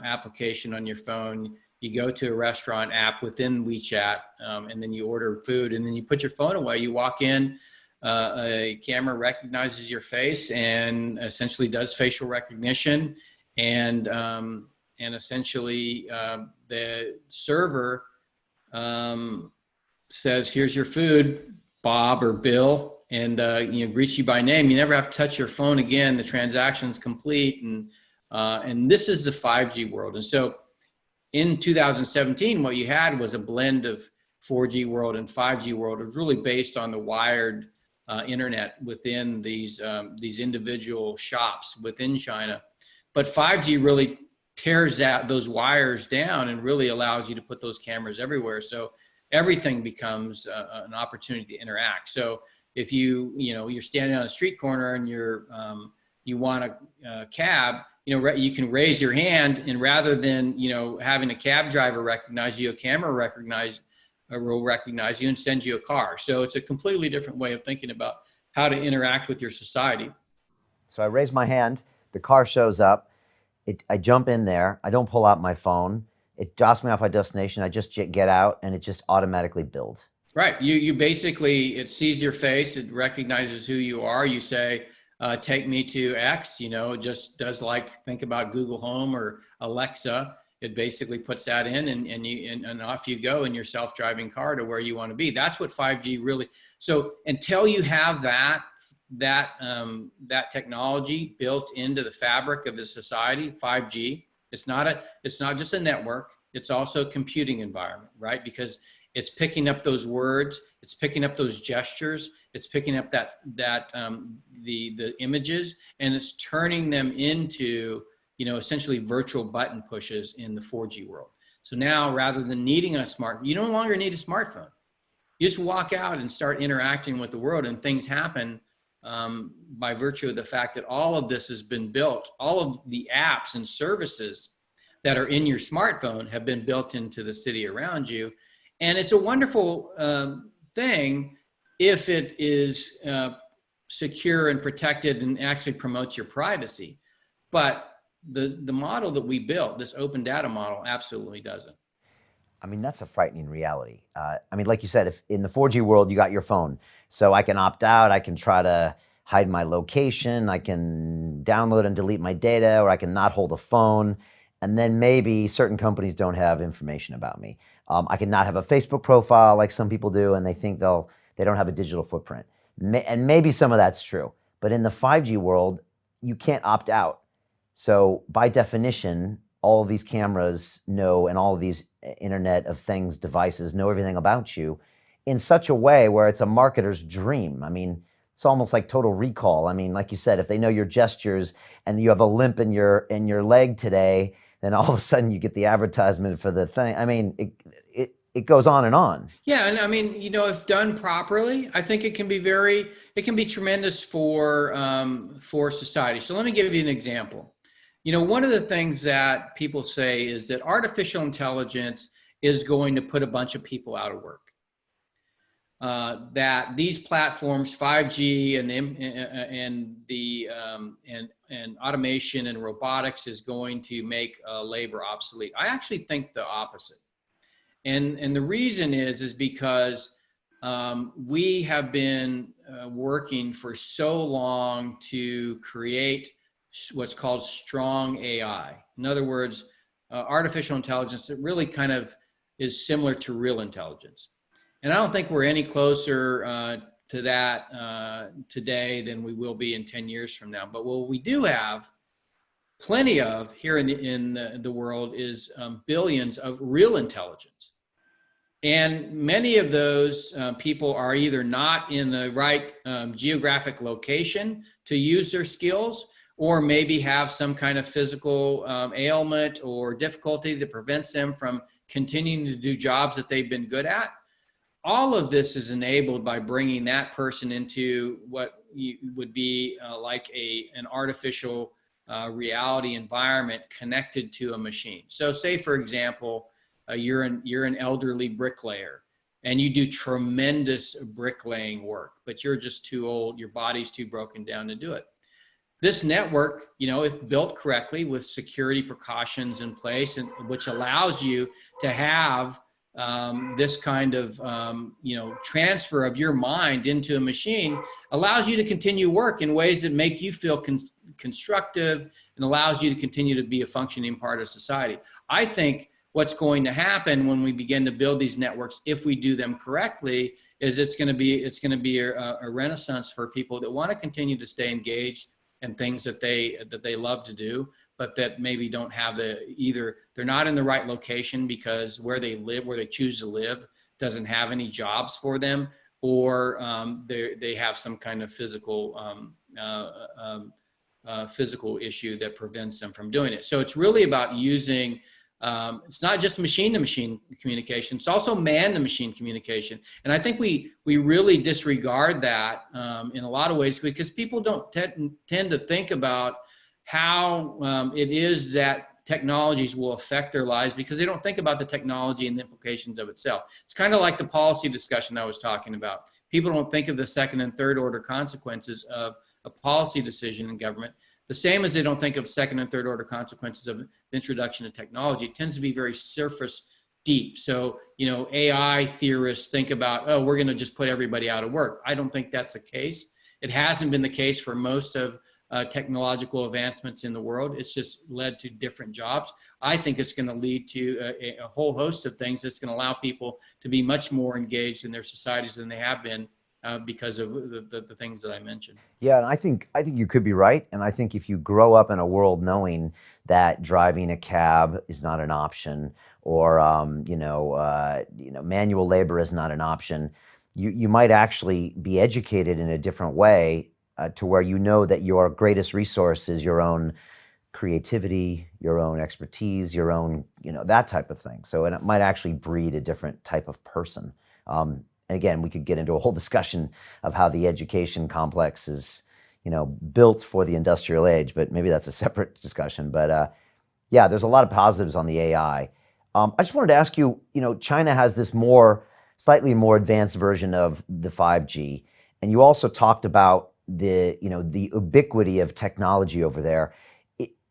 application on your phone. You go to a restaurant app within WeChat, and then you order food, and then you put your phone away. You walk in, a camera recognizes your face and essentially does facial recognition, and essentially the server says, "Here's your food, Bob or Bill," and greets you by name. You never have to touch your phone again. The transaction's complete, and this is the 5G world. And so in 2017, what you had was a blend of 4G world and 5G world. It was really based on the wired internet within these individual shops within China. But 5G really tears those wires down and really allows you to put those cameras everywhere. So everything becomes an opportunity to interact. So if you're standing on a street corner and you want a cab, you can raise your hand, and rather than having a cab driver recognize you, a camera will recognize you and send you a car. So it's a completely different way of thinking about how to interact with your society. So I raise my hand, the car shows up, I jump in there, I don't pull out my phone, it drops me off my destination, I just get out, and it just automatically builds. Right. You basically, it sees your face, it recognizes who you are. You say, take me to X, it just does think about Google Home or Alexa. It basically puts that in and off you go in your self-driving car to where you want to be. That's what 5G really, so until you have that technology built into the fabric of the society, 5G, it's not just a network, it's also a computing environment, right? Because it's picking up those words, it's picking up those gestures, it's picking up the images, and it's turning them into essentially virtual button pushes in the 4G world. So now, rather than needing you no longer need a smartphone. You just walk out and start interacting with the world, and things happen by virtue of the fact that all of this has been built. All of the apps and services that are in your smartphone have been built into the city around you. And it's a wonderful thing if it is secure and protected and actually promotes your privacy. But the model that we built, this open data model, absolutely doesn't. I mean, that's a frightening reality. Like you said, if in the 4G world, you got your phone, so I can opt out, I can try to hide my location, I can download and delete my data, or I can not hold a phone. And then maybe certain companies don't have information about me. I can not have a Facebook profile like some people do, and they think they don't have a digital footprint. And maybe some of that's true. But in the 5G world, you can't opt out. So by definition, all of these cameras know, and all of these Internet of Things devices know everything about you in such a way where it's a marketer's dream. I mean, it's almost like Total Recall. I mean, like you said, if they know your gestures and you have a limp in your leg today, then all of a sudden you get the advertisement for the thing. I mean, it goes on and on. Yeah, and I mean, if done properly, I think it can be tremendous for society. So let me give you an example. One of the things that people say is that artificial intelligence is going to put a bunch of people out of work. That these platforms, 5G and automation and robotics, is going to make labor obsolete. I actually think the opposite. And the reason is because we have been working for so long to create what's called strong AI. In other words, artificial intelligence that really kind of is similar to real intelligence. And I don't think we're any closer to that today than we will be in 10 years from now. But what we do have plenty of here in the world is billions of real intelligence. And many of those people are either not in the right geographic location to use their skills, or maybe have some kind of physical ailment or difficulty that prevents them from continuing to do jobs that they've been good at. All of this is enabled by bringing that person into what would be like an artificial reality environment connected to a machine. So say, for example, you're an elderly bricklayer and you do tremendous bricklaying work, but you're just too old, your body's too broken down to do it. This network, if built correctly with security precautions in place, and which allows you to have this kind of transfer of your mind into a machine, allows you to continue work in ways that make you feel constructive and allows you to continue to be a functioning part of society. I think what's going to happen when we begin to build these networks, if we do them correctly, is it's going to be a renaissance for people that want to continue to stay engaged and things that they love to do, but that maybe don't have either they're not in the right location because where they choose to live doesn't have any jobs for them, or they have some kind of physical issue that prevents them from doing it. So it's really about using It's not just machine-to-machine communication; it's also man-to-machine communication. And I think we really disregard that in a lot of ways, because people don't tend to think about how it is that technologies will affect their lives, because they don't think about the technology and the implications of itself. It's kind of like the policy discussion I was talking about. People don't think of the second and third order consequences of a policy decision in government, the same as they don't think of second and third order consequences of the introduction of technology. It tends to be very surface deep. So, AI theorists think about, oh, we're going to just put everybody out of work. I don't think that's the case. It hasn't been the case for most of technological advancements in the world. It's just led to different jobs. I think it's going to lead to a whole host of things that's going to allow people to be much more engaged in their societies than they have been because of the things that I mentioned. Yeah, and I think you could be right. And I think if you grow up in a world knowing that driving a cab is not an option, or manual labor is not an option, you might actually be educated in a different way to where you know that your greatest resource is your own creativity, your own expertise, your own, that type of thing. So, and it might actually breed a different type of person. And again, we could get into a whole discussion of how the education complex is, built for the industrial age, but maybe that's a separate discussion. But yeah, there's a lot of positives on the AI. I just wanted to ask you, China has this slightly more advanced version of the 5G. And you also talked about the ubiquity of technology over there.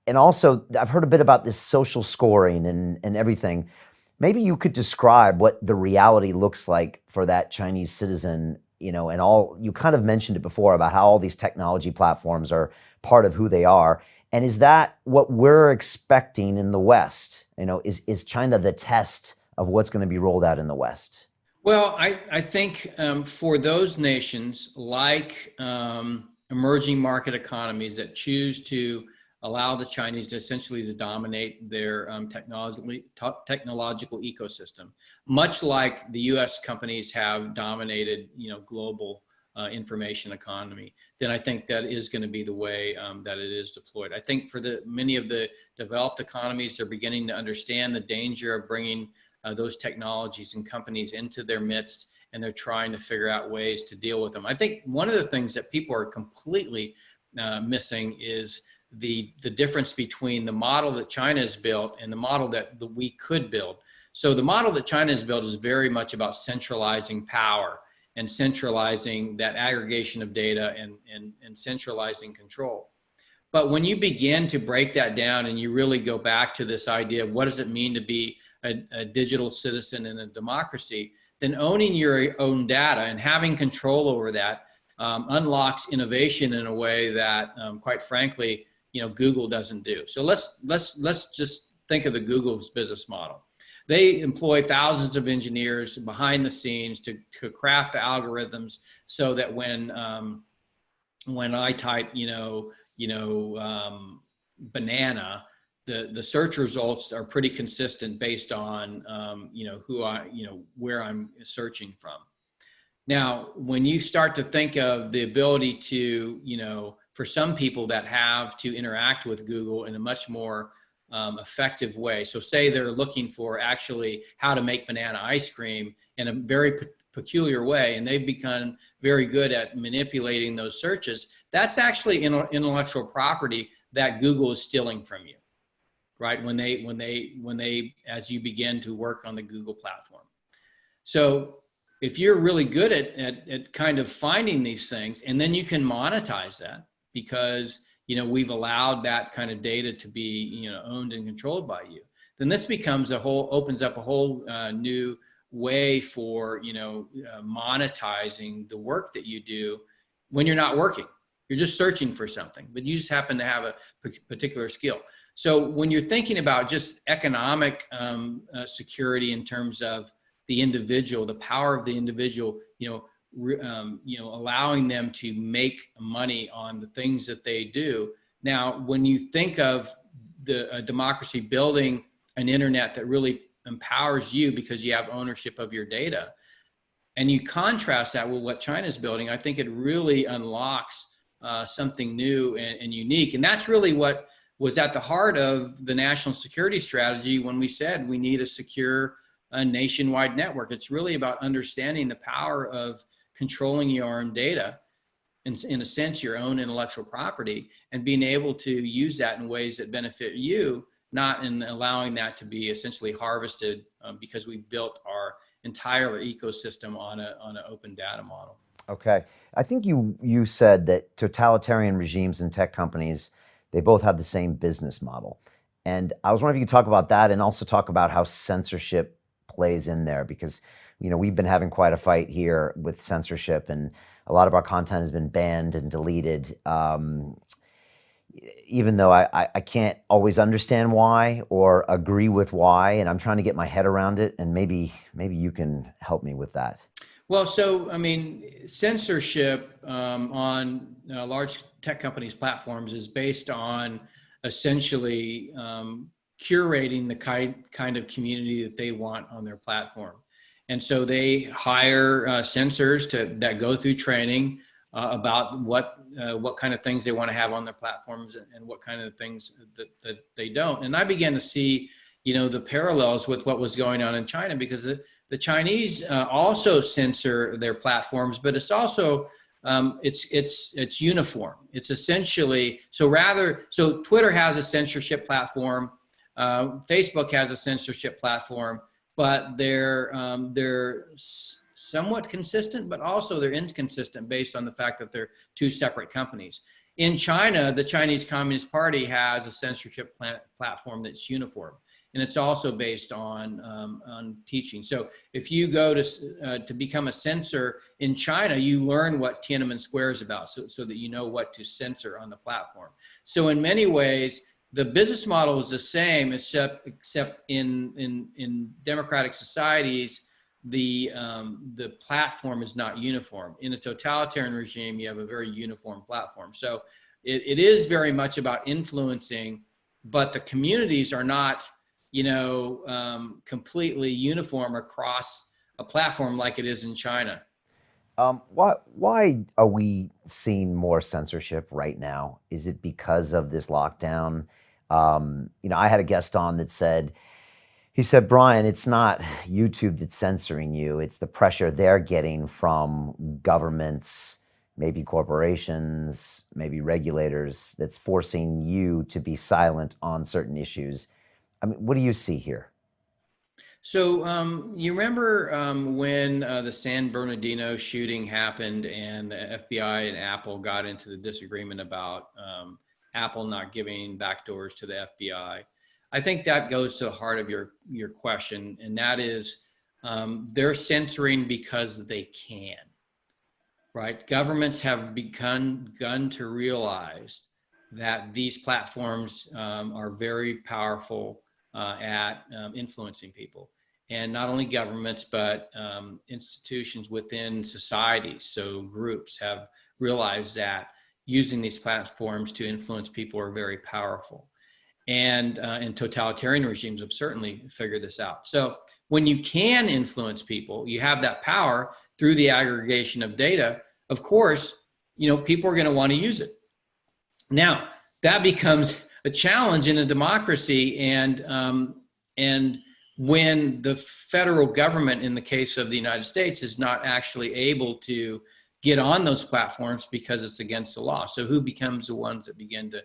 And also, I've heard a bit about this social scoring and everything. Maybe you could describe what the reality looks like for that Chinese citizen, and all, you kind of mentioned it before about how all these technology platforms are part of who they are. And is that what we're expecting in the West? Is China the test of what's going to be rolled out in the West? Well, I think for those nations like emerging market economies that choose to allow the Chinese essentially to dominate their technological ecosystem, much like the U.S. companies have dominated, global information economy, then I think that is going to be the way that it is deployed. I think for many of the developed economies, they're beginning to understand the danger of bringing those technologies and companies into their midst, and they're trying to figure out ways to deal with them. I think one of the things that people are completely missing is the difference between the model that China has built and the model that we could build. So the model that China has built is very much about centralizing power and centralizing that aggregation of data and centralizing control. But when you begin to break that down and you really go back to this idea of what does it mean to be a digital citizen in a democracy, then owning your own data and having control over that unlocks innovation in a way that, quite frankly, Google doesn't do. So let's just think of the Google's business model. They employ thousands of engineers behind the scenes to craft the algorithms so that when I type, banana, the search results are pretty consistent based on, where I'm searching from. Now, when you start to think of the ability to, for some people that have to interact with Google in a much more effective way. So say they're looking for actually how to make banana ice cream in a very peculiar way, and they've become very good at manipulating those searches. That's actually intellectual property that Google is stealing from you, right? When they, as you begin to work on the Google platform. So if you're really good at kind of finding these things, and then you can monetize that because, we've allowed that kind of data to be, owned and controlled by you, then this opens up a whole new way for, monetizing the work that you do when you're not working. You're just searching for something, but you just happen to have a particular skill. So when you're thinking about just economic security in terms of the individual, the power of the individual, allowing them to make money on the things that they do. Now, when you think of a democracy building an internet that really empowers you because you have ownership of your data, and you contrast that with what China's building, I think it really unlocks something new and unique. And that's really what was at the heart of the national security strategy when we said we need a secure nationwide network. It's really about understanding the power of controlling your own data, in a sense, your own intellectual property, and being able to use that in ways that benefit you, not in allowing that to be essentially harvested because we built our entire ecosystem on an open data model. Okay. I think you said that totalitarian regimes and tech companies, they both have the same business model. And I was wondering if you could talk about that and also talk about how censorship plays in there, because we've been having quite a fight here with censorship, and a lot of our content has been banned and deleted. Even though I can't always understand why or agree with why, and I'm trying to get my head around it, and maybe you can help me with that. Well, so, I mean, censorship on large tech companies' platforms is based on essentially curating the kind of community that they want on their platform. And so they hire censors that go through training about what kind of things they want to have on their platforms and what kind of things that they don't. And I began to see, the parallels with what was going on in China, because the Chinese also censor their platforms, but it's also it's uniform. It's essentially so Twitter has a censorship platform, Facebook has a censorship platform, but they're somewhat consistent, but also they're inconsistent based on the fact that they're two separate companies. In China, the Chinese Communist Party has a censorship platform that's uniform, and it's also based on teaching. So if you go to become a censor in China, you learn what Tiananmen Square is about, so that you know what to censor on the platform. So in many ways, the business model is the same, except in democratic societies, the platform is not uniform. In a totalitarian regime, you have a very uniform platform. So it is very much about influencing, but the communities are not, completely uniform across a platform like it is in China. Why are we seeing more censorship right now? Is it because of this lockdown? I had a guest on that said, Brian, it's not YouTube that's censoring you. It's the pressure they're getting from governments, maybe corporations, maybe regulators, that's forcing you to be silent on certain issues. I mean, what do you see here? So you remember when the San Bernardino shooting happened and the FBI and Apple got into the disagreement about Apple not giving backdoors to the FBI? I think that goes to the heart of your question, and that is they're censoring because they can, right? Governments have begun to realize that these platforms are very powerful at influencing people. And not only governments, but institutions within societies, so groups, have realized that using these platforms to influence people are very powerful. And totalitarian regimes have certainly figured this out. So when you can influence people, you have that power through the aggregation of data, of course, people are going to want to use it. Now, that becomes a challenge in a democracy, and when the federal government, in the case of the United States, is not actually able to get on those platforms because it's against the law. So who becomes the ones that begin to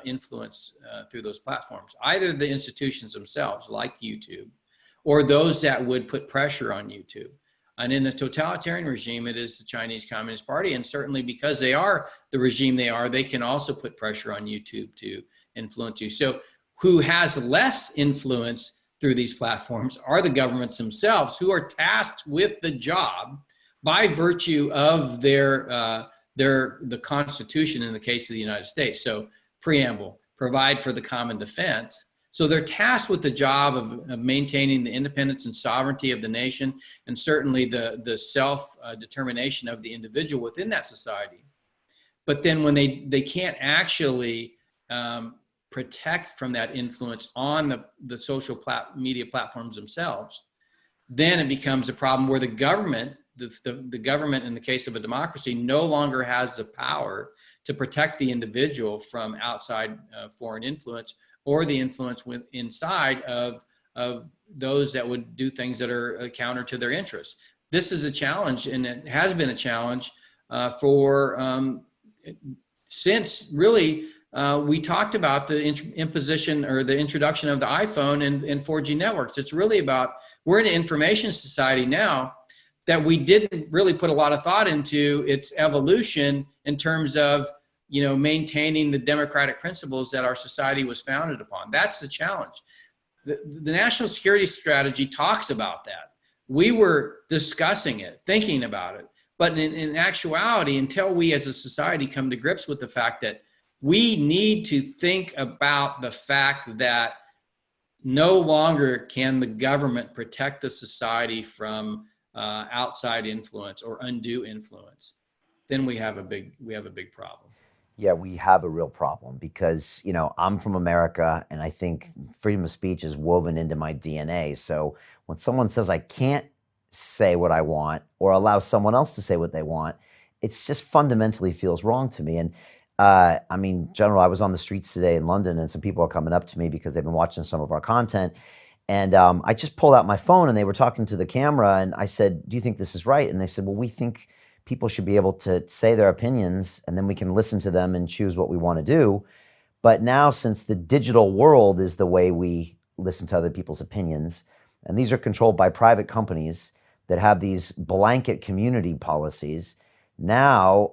influence through those platforms? Either the institutions themselves, like YouTube, or those that would put pressure on YouTube. And in a totalitarian regime, it is the Chinese Communist Party. And certainly because they are the regime they can also put pressure on YouTube to influence you. So who has less influence through these platforms are the governments themselves, who are tasked with the job by virtue of the Constitution in the case of the United States. So preamble, provide for the common defense. So they're tasked with the job of maintaining the independence and sovereignty of the nation, and certainly the self-determination of the individual within that society. But then when they can't actually protect from that influence on the social media platforms themselves, then it becomes a problem where the government, the government in the case of a democracy, no longer has the power to protect the individual from outside foreign influence, or the influence inside of those that would do things that are counter to their interests. This is a challenge, and it has been a challenge since really we talked about the imposition or the introduction of the iPhone and 4G networks. It's really about, we're in an information society now that we didn't really put a lot of thought into its evolution in terms of, maintaining the democratic principles that our society was founded upon. That's the challenge. The national security strategy talks about that. We were discussing it, thinking about it. But in actuality, until we as a society come to grips with the fact that we need to think about the fact that no longer can the government protect the society from outside influence or undue influence, then we have a big problem. Yeah, we have a real problem because, I'm from America, and I think freedom of speech is woven into my DNA. So when someone says I can't say what I want or allow someone else to say what they want, it's just fundamentally feels wrong to me. And General, I was on the streets today in London, and some people are coming up to me because they've been watching some of our content. And I just pulled out my phone, and they were talking to the camera, and I said, "Do you think this is right?" And they said, "Well, we think people should be able to say their opinions, and then we can listen to them and choose what we want to do. But now, since the digital world is the way we listen to other people's opinions, and these are controlled by private companies that have these blanket community policies, now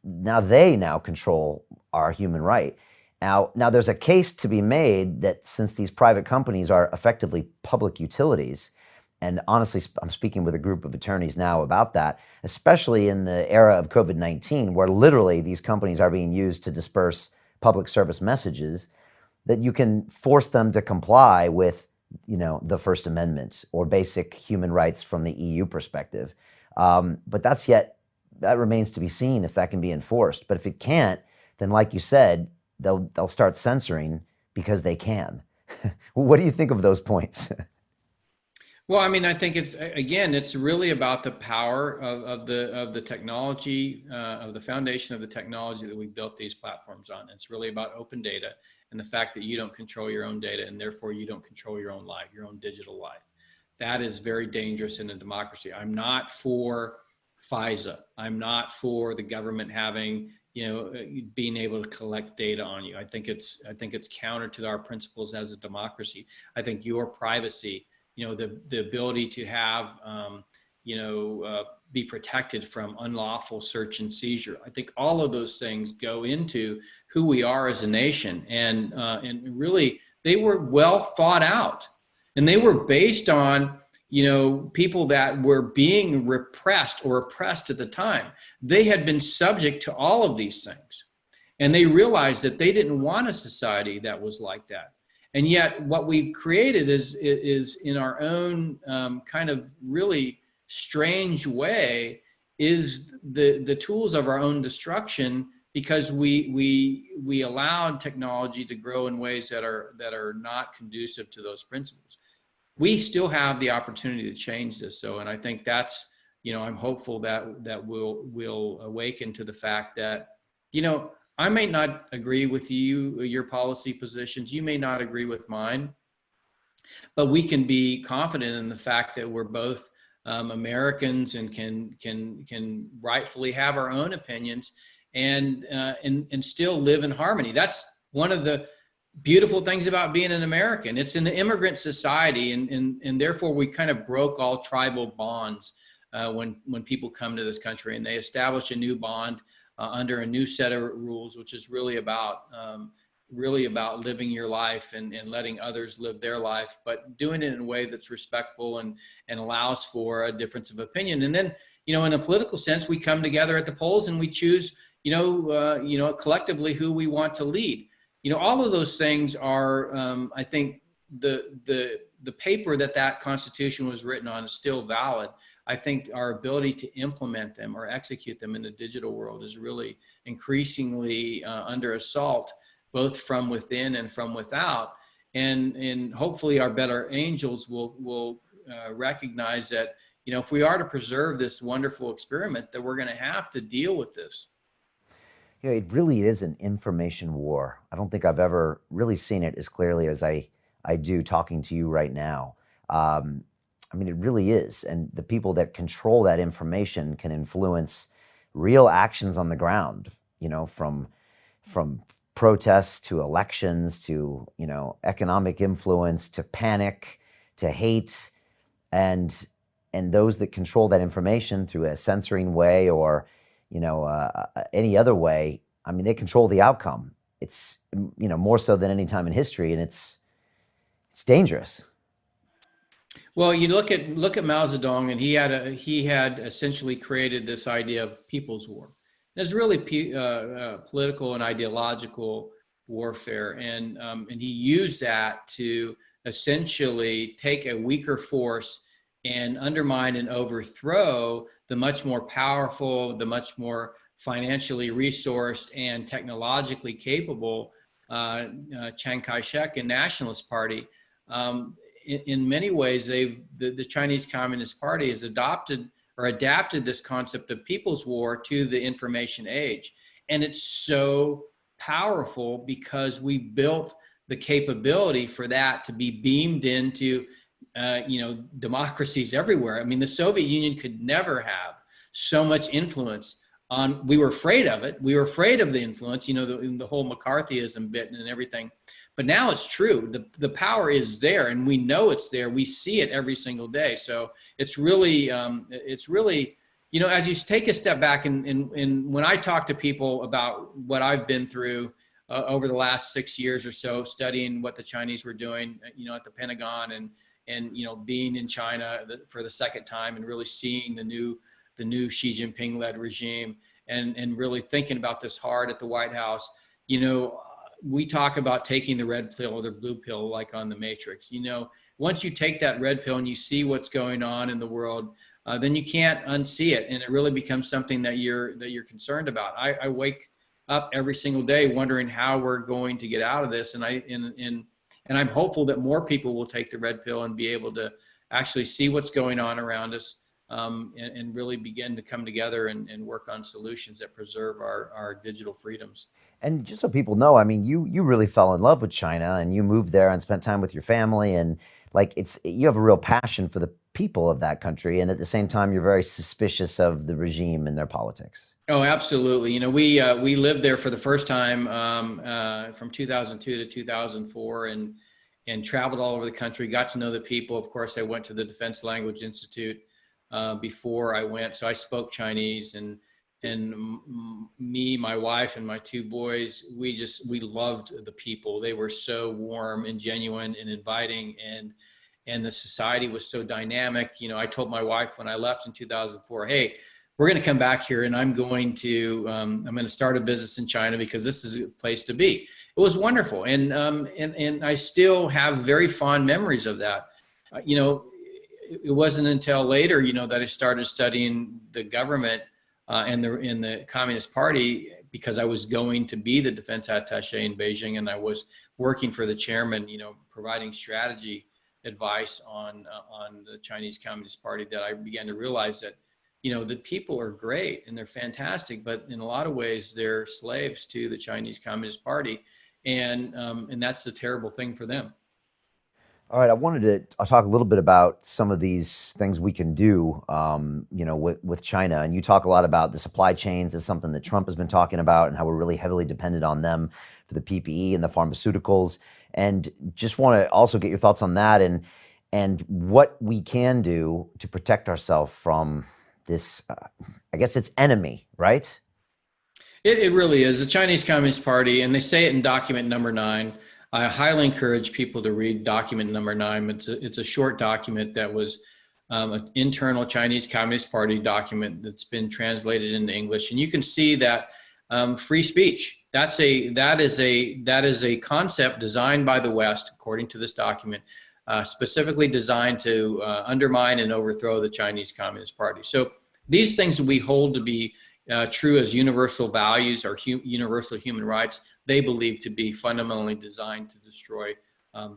they control our human right." Now there's a case to be made that since these private companies are effectively public utilities, and honestly, I'm speaking with a group of attorneys now about that, especially in the era of COVID-19, where literally these companies are being used to disperse public service messages, that you can force them to comply with, the First Amendment or basic human rights from the EU perspective. But that remains to be seen if that can be enforced. But if it can't, then like you said, they'll start censoring because they can. What do you think of those points? Well, I think it's really about the power of the technology, of the foundation of the technology that we built these platforms on. It's really about open data and the fact that you don't control your own data, and therefore you don't control your own life, your own digital life. That is very dangerous in a democracy. I'm not for FISA. I'm not for the government having, being able to collect data on you. I think it's counter to our principles as a democracy. I think your privacy, the ability to have, be protected from unlawful search and seizure. I think all of those things go into who we are as a nation, and really they were well thought out, and they were based on, people that were being repressed or oppressed at the time. They had been subject to all of these things, and they realized that they didn't want a society that was like that. And yet what we've created is in our own kind of really strange way is the tools of our own destruction, because we allowed technology to grow in ways that are not conducive to those principles. We still have the opportunity to change this. So, and I think that's, I'm hopeful that we'll awaken to the fact that, I may not agree with your policy positions. You may not agree with mine, but we can be confident in the fact that we're both Americans and can rightfully have our own opinions and still live in harmony. That's one of the beautiful things about being an American. It's an immigrant society, and therefore we kind of broke all tribal bonds when people come to this country, and they establish a new bond under a new set of rules, which is really about living your life and letting others live their life, but doing it in a way that's respectful and allows for a difference of opinion. And then, in a political sense, we come together at the polls and we choose, collectively who we want to lead. All of those things are, I think, the paper that Constitution was written on is still valid. I think our ability to implement them or execute them in the digital world is really increasingly under assault, both from within and from without. And hopefully our better angels will recognize that, if we are to preserve this wonderful experiment, that we're going to have to deal with this. It really is an information war. I don't think I've ever really seen it as clearly as I do talking to you right now. Um, I mean, it really is. And the people that control that information can influence real actions on the ground, from protests to elections to, economic influence to panic to hate. And those that control that information through a censoring way or any other way, I mean, they control the outcome. It's more so than any time in history, and it's dangerous. Well, you look at Mao Zedong, and he had essentially created this idea of people's war. It's really political and ideological warfare, and he used that to essentially take a weaker force and undermine and overthrow the much more powerful, the much more financially resourced and technologically capable Chiang Kai-shek and Nationalist Party. In many ways, the Chinese Communist Party has adopted or adapted this concept of people's war to the information age. And it's so powerful because we built the capability for that to be beamed into democracies everywhere. I mean, the Soviet Union could never have so much influence on, we were afraid of it. We were afraid of the influence, the whole McCarthyism bit and everything. But now it's true. The power is there, and we know it's there. We see it every single day. So it's really, as you take a step back, and when I talk to people about what I've been through over the last 6 years or so, studying what the Chinese were doing, at the Pentagon, and being in China for the second time, and really seeing the new Xi Jinping-led regime, and really thinking about this hard at the White House, we talk about taking the red pill or the blue pill, like on the Matrix. Once you take that red pill and you see what's going on in the world, then you can't unsee it, and it really becomes something that you're concerned about. I wake up every single day wondering how we're going to get out of this, and I'm hopeful that more people will take the red pill and be able to actually see what's going on around us, and really begin to come together and work on solutions that preserve our digital freedoms. And just so people know, I mean, you really fell in love with China, and you moved there and spent time with your family, and you have a real passion for the people of that country, and at the same time you're very suspicious of the regime and their politics. Oh, absolutely. We lived there for the first time from 2002 to 2004, and traveled all over the country, got to know the people. Of course, I went to the Defense Language Institute before I went, so I spoke Chinese, and me, my wife, and my two boys, we loved the people. They were so warm and genuine and inviting, and the society was so dynamic. I told my wife when I left in 2004, hey, we're going to come back here, and I'm going to start a business in China because this is a place to be. It was wonderful, and I still have very fond memories of that. It wasn't until later, that I started studying the government and the Communist Party, because I was going to be the defense attaché in Beijing, and I was working for the chairman, providing strategy advice on the Chinese Communist Party, that I began to realize that, the people are great and they're fantastic, but in a lot of ways they're slaves to the Chinese Communist Party, and that's a terrible thing for them. All right, I wanted to talk a little bit about some of these things we can do, with China. And you talk a lot about the supply chains as something that Trump has been talking about, and how we're really heavily dependent on them for the PPE and the pharmaceuticals. And just want to also get your thoughts on that, and what we can do to protect ourselves from this, I guess it's enemy, right? It really is. The Chinese Communist Party, and they say it in document number 9. I highly encourage people to read document number 9. It's a short document that was an internal Chinese Communist Party document that's been translated into English, and you can see that free speech, that is a concept designed by the West, according to this document, specifically designed to undermine and overthrow the Chinese Communist Party. So these things we hold to be true as universal values or universal human rights, they believe to be fundamentally designed to destroy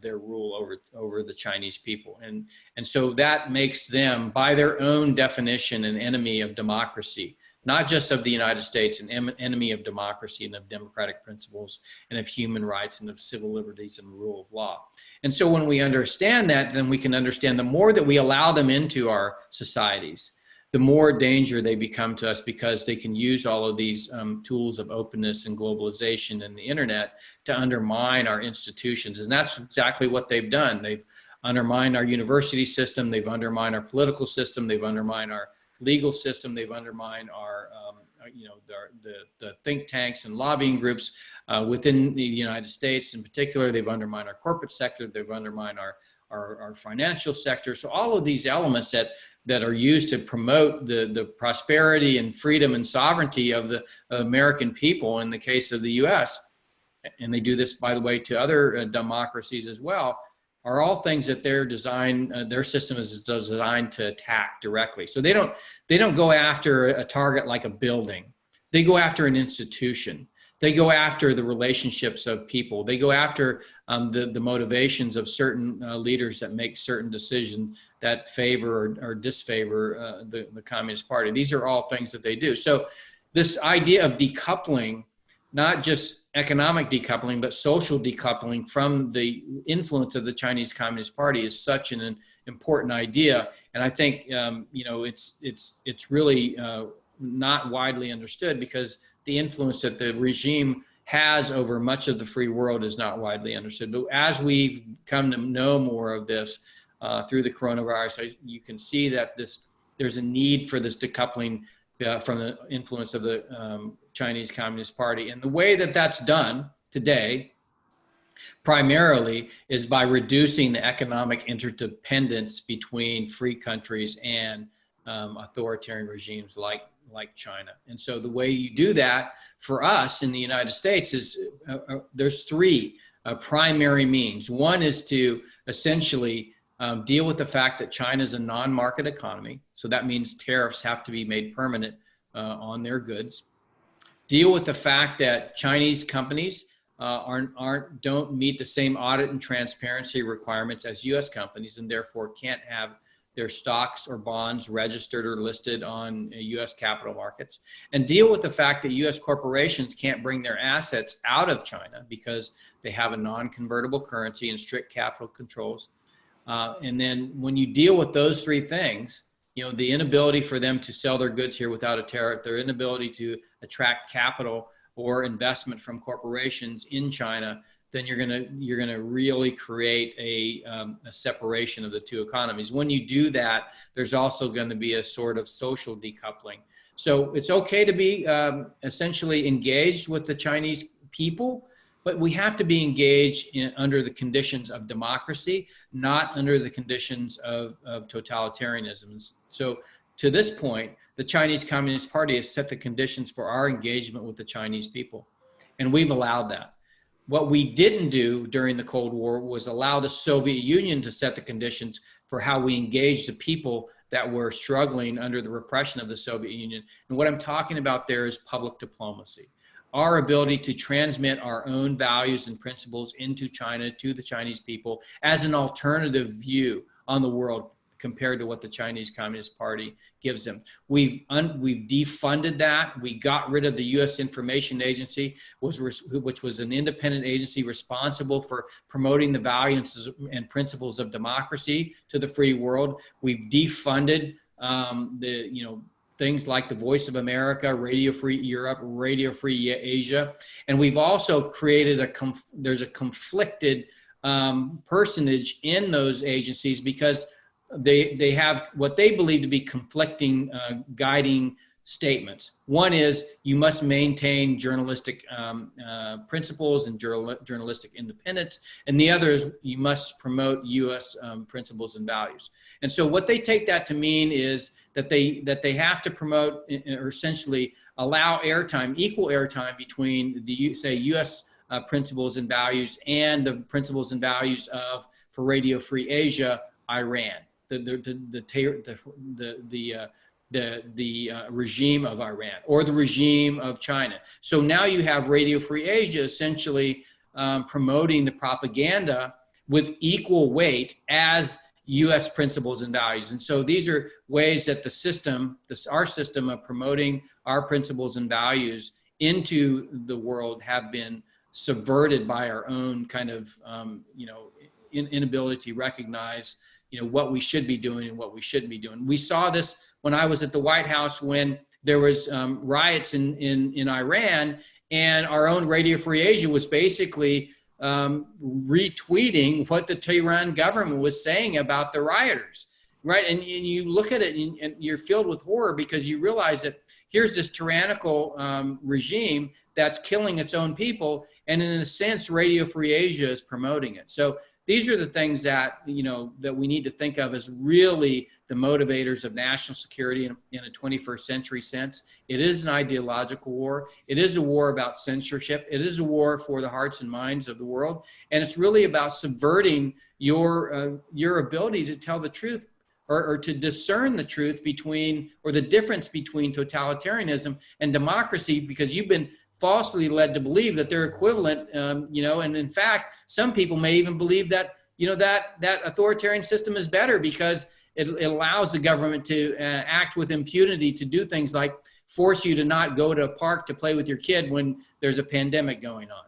their rule over the Chinese people. And so that makes them, by their own definition, an enemy of democracy. not just of the United States, an enemy of democracy and of democratic principles and of human rights and of civil liberties and rule of law. And so when we understand that, then we can understand the more that we allow them into our societies, the more danger they become to us, because they can use all of these tools of openness and globalization and the internet to undermine our institutions. And that's exactly what they've done. They've undermined our university system, they've undermined our political system, they've undermined our legal system, they've undermined our, the think tanks and lobbying groups within the United States in particular. They've undermined our corporate sector, they've undermined our financial sector. So all of these elements that are used to promote the prosperity and freedom and sovereignty of the American people in the case of the US, and they do this, by the way, to other democracies as well, are all things that they're designed, their system is designed to attack directly. So they don't go after a target like a building. They go after an institution. They go after the relationships of people. They go after the motivations of certain leaders that make certain decisions that favor or disfavor the Communist Party. These are all things that they do. So this idea of decoupling, not just economic decoupling, but social decoupling from the influence of the Chinese Communist Party, is such an important idea. And I think it's really not widely understood, because the influence that the regime has over much of the free world is not widely understood. But as we've come to know more of this through the coronavirus, you can see that there's a need for this decoupling from the influence of the Chinese Communist Party. And the way that that's done today primarily is by reducing the economic interdependence between free countries and authoritarian regimes like China. And so the way you do that for us in the United States is there's three primary means. One is to essentially deal with the fact that China is a non-market economy. So that means tariffs have to be made permanent on their goods. Deal with the fact that Chinese companies don't meet the same audit and transparency requirements as US companies, and therefore can't have their stocks or bonds registered or listed on US capital markets. And deal with the fact that US corporations can't bring their assets out of China because they have a non-convertible currency and strict capital controls. And then when you deal with those three things, the inability for them to sell their goods here without a tariff, their inability to attract capital or investment from corporations in China, then you're gonna really create a separation of the two economies. When you do that, there's also going to be a sort of social decoupling. So it's okay to be essentially engaged with the Chinese people, but we have to be engaged under the conditions of democracy, not under the conditions of totalitarianism. So to this point, the Chinese Communist Party has set the conditions for our engagement with the Chinese people, and we've allowed that. What we didn't do during the Cold War was allow the Soviet Union to set the conditions for how we engage the people that were struggling under the repression of the Soviet Union. And what I'm talking about there is public diplomacy. Our ability to transmit our own values and principles into China to the Chinese people as an alternative view on the world compared to what the Chinese Communist Party gives them. We've defunded that. We got rid of the U.S. Information Agency, which was an independent agency responsible for promoting the values and principles of democracy to the free world. We've defunded things like the Voice of America, Radio Free Europe, Radio Free Asia. And we've also created there's a conflicted personage in those agencies because they have what they believe to be conflicting guiding statements. One is you must maintain journalistic principles and journalistic independence, and the other is you must promote U.S. principles and values. And so what they take that to mean is that they have to promote or essentially allow airtime, equal airtime between the say U.S. Principles and values and the principles and values of, for Radio Free Asia, Iran, the regime of Iran or the regime of China. So now you have Radio Free Asia essentially promoting the propaganda with equal weight as U.S. principles and values. And so these are ways that our system of promoting our principles and values into the world have been subverted by our own kind of, inability to recognize, what we should be doing and what we shouldn't be doing. We saw this when I was at the White House when there was riots in Iran, and our own Radio Free Asia was basically retweeting what the Tehran government was saying about the rioters, right? And you look at it and you're filled with horror because you realize that here's this tyrannical regime that's killing its own people, and in a sense, Radio Free Asia is promoting it. So these are the things that, that we need to think of as really the motivators of national security in a 21st century sense. It is an ideological war. It is a war about censorship. It is a war for the hearts and minds of the world. And it's really about subverting your ability to tell the truth or to discern the truth between, or the difference between totalitarianism and democracy, because you've been falsely led to believe that they're equivalent, and in fact, some people may even believe that, that authoritarian system is better because it allows the government to act with impunity to do things like force you to not go to a park to play with your kid when there's a pandemic going on.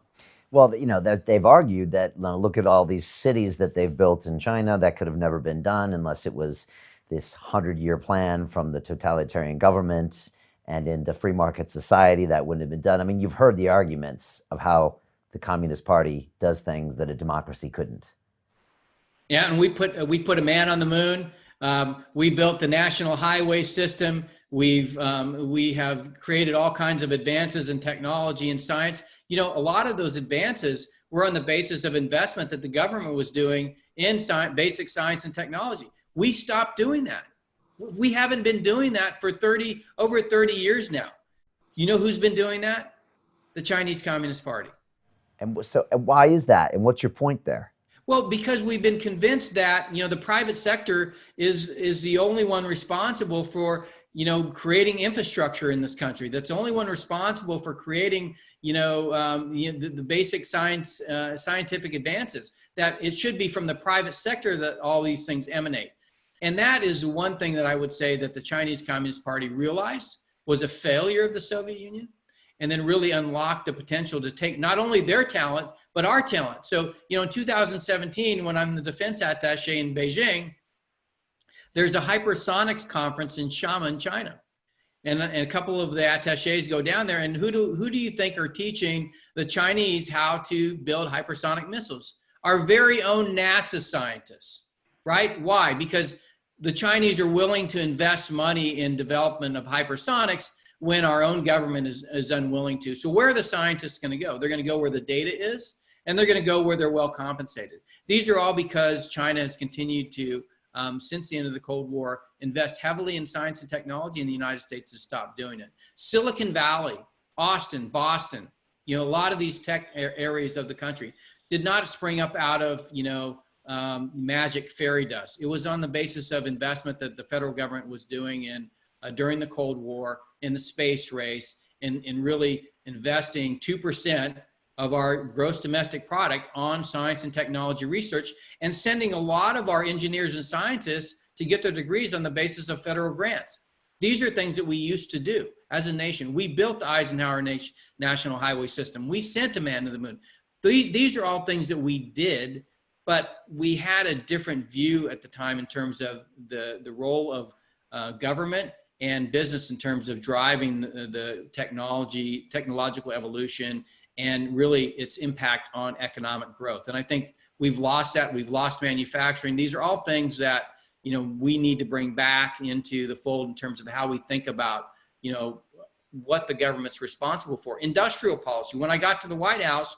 Well, they've argued that, look at all these cities that they've built in China that could have never been done unless it was this 100-year plan from the totalitarian government. And in the free market society, that wouldn't have been done. I mean, you've heard the arguments of how the Communist Party does things that a democracy couldn't. Yeah, and we put a man on the moon. We built the national highway system. We have created all kinds of advances in technology and science. A lot of those advances were on the basis of investment that the government was doing in basic science and technology. We stopped doing that. We haven't been doing that for over 30 years now. You know who's been doing that? The Chinese Communist Party. And so why is that? And what's your point there? Well, because we've been convinced that, the private sector is the only one responsible for, creating infrastructure in this country. That's the only one responsible for creating, the basic scientific advances, that it should be from the private sector that all these things emanate. And that is one thing that I would say that the Chinese Communist Party realized was a failure of the Soviet Union, and then really unlocked the potential to take not only their talent, but our talent. So, in 2017, when I'm the defense attaché in Beijing, there's a hypersonics conference in Xiamen, China. And a couple of the attachés go down there, and who do you think are teaching the Chinese how to build hypersonic missiles? Our very own NASA scientists, right? Why? Because the Chinese are willing to invest money in development of hypersonics when our own government is unwilling to. So where are the scientists going to go? They're going to go where the data is, and they're going to go where they're well compensated. These are all because China has continued to, since the end of the Cold War, invest heavily in science and technology, and the United States has stopped doing it. Silicon Valley, Austin, Boston, a lot of these tech areas of the country did not spring up out of, magic fairy dust. It was on the basis of investment that the federal government was doing during the Cold War, in the space race, in really investing 2% of our gross domestic product on science and technology research, and sending a lot of our engineers and scientists to get their degrees on the basis of federal grants. These are things that we used to do as a nation. We built the Eisenhower National Highway System. We sent a man to the moon. These are all things that we did, but we had a different view at the time in terms of the role of government and business in terms of driving the technological evolution and really its impact on economic growth. And I think we've lost that. We've lost manufacturing. These are all things that, we need to bring back into the fold in terms of how we think about, what the government's responsible for. Industrial policy. When I got to the White House,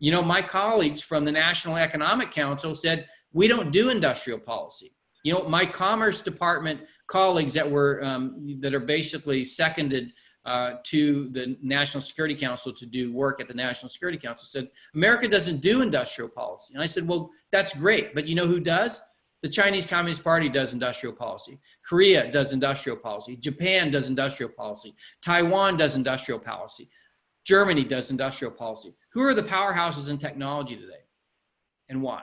my colleagues from the National Economic Council said, we don't do industrial policy. My Commerce Department colleagues that are basically seconded to the National Security Council to do work at the National Security Council said, America doesn't do industrial policy. And I said, well, that's great. But you know who does? The Chinese Communist Party does industrial policy. Korea does industrial policy. Japan does industrial policy. Taiwan does industrial policy. Germany does industrial policy. Who are the powerhouses in technology today, and why?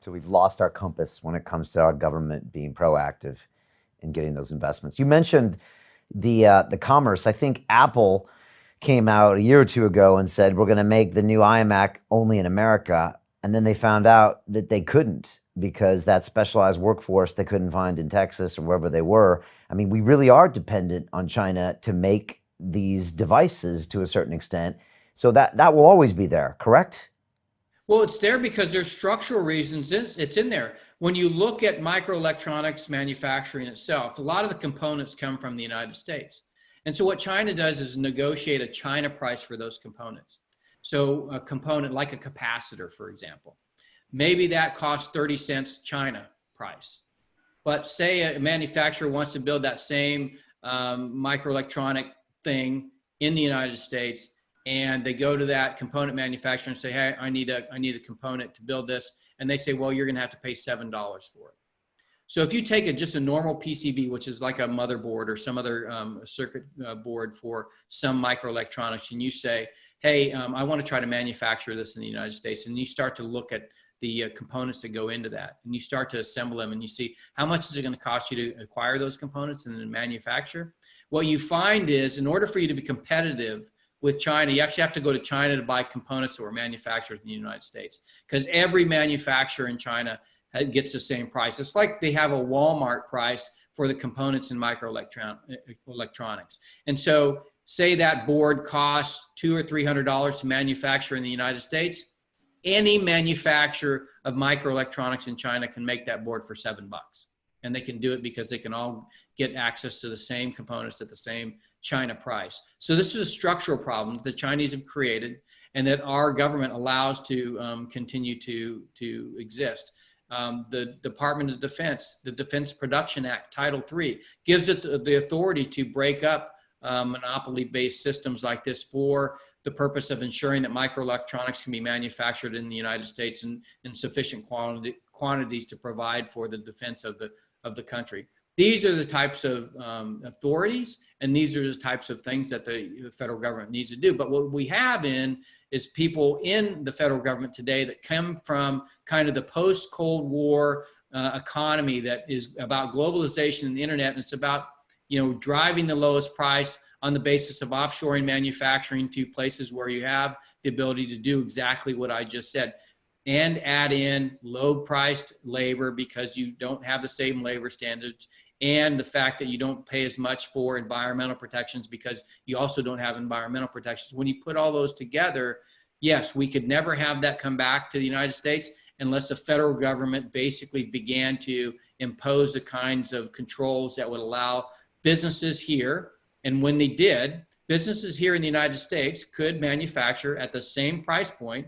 So we've lost our compass when it comes to our government being proactive in getting those investments. You mentioned the commerce. I think Apple came out a year or two ago and said, we're going to make the new iMac only in America. And then they found out that they couldn't, because that specialized workforce they couldn't find in Texas or wherever they were. I mean, we really are dependent on China to make these devices to a certain extent. So that will always be there, correct? Well, it's there because there's structural reasons. It's in there. When you look at microelectronics manufacturing itself, a lot of the components come from the United States. And so what China does is negotiate a China price for those components. So a component like a capacitor, for example, maybe that costs 30 cents China price. But say a manufacturer wants to build that same microelectronic thing in the United States, and they go to that component manufacturer and say, hey, I need a component to build this. And they say, well, you're going to have to pay $7 for it. So if you take just a normal PCB, which is like a motherboard or some other circuit board for some microelectronics, and you say, hey, I want to try to manufacture this in the United States, and you start to look at the components that go into that, and you start to assemble them, and you see how much is it going to cost you to acquire those components and then manufacture. What you find is, in order for you to be competitive with China, you actually have to go to China to buy components that were manufactured in the United States, because every manufacturer in China gets the same price. It's like they have a Walmart price for the components in microelectronics. And so say that board costs $200 or $300 to manufacture in the United States, any manufacturer of microelectronics in China can make that board for $7. And they can do it because they can all get access to the same components at the same China price. So this is a structural problem that the Chinese have created and that our government allows to continue to exist. The Department of Defense, the Defense Production Act, Title III, gives it the authority to break up monopoly-based systems like this for the purpose of ensuring that microelectronics can be manufactured in the United States in sufficient quantities to provide for the defense of the country. These are the types of authorities, and these are the types of things that the federal government needs to do. But what we have is people in the federal government today that come from kind of the post-Cold War economy that is about globalization and the internet, and it's about driving the lowest price on the basis of offshoring manufacturing to places where you have the ability to do exactly what I just said, and add in low-priced labor because you don't have the same labor standards, and the fact that you don't pay as much for environmental protections because you also don't have environmental protections. When you put all those together, yes, we could never have that come back to the United States unless the federal government basically began to impose the kinds of controls that would allow businesses here, and when they did, businesses here in the United States could manufacture at the same price point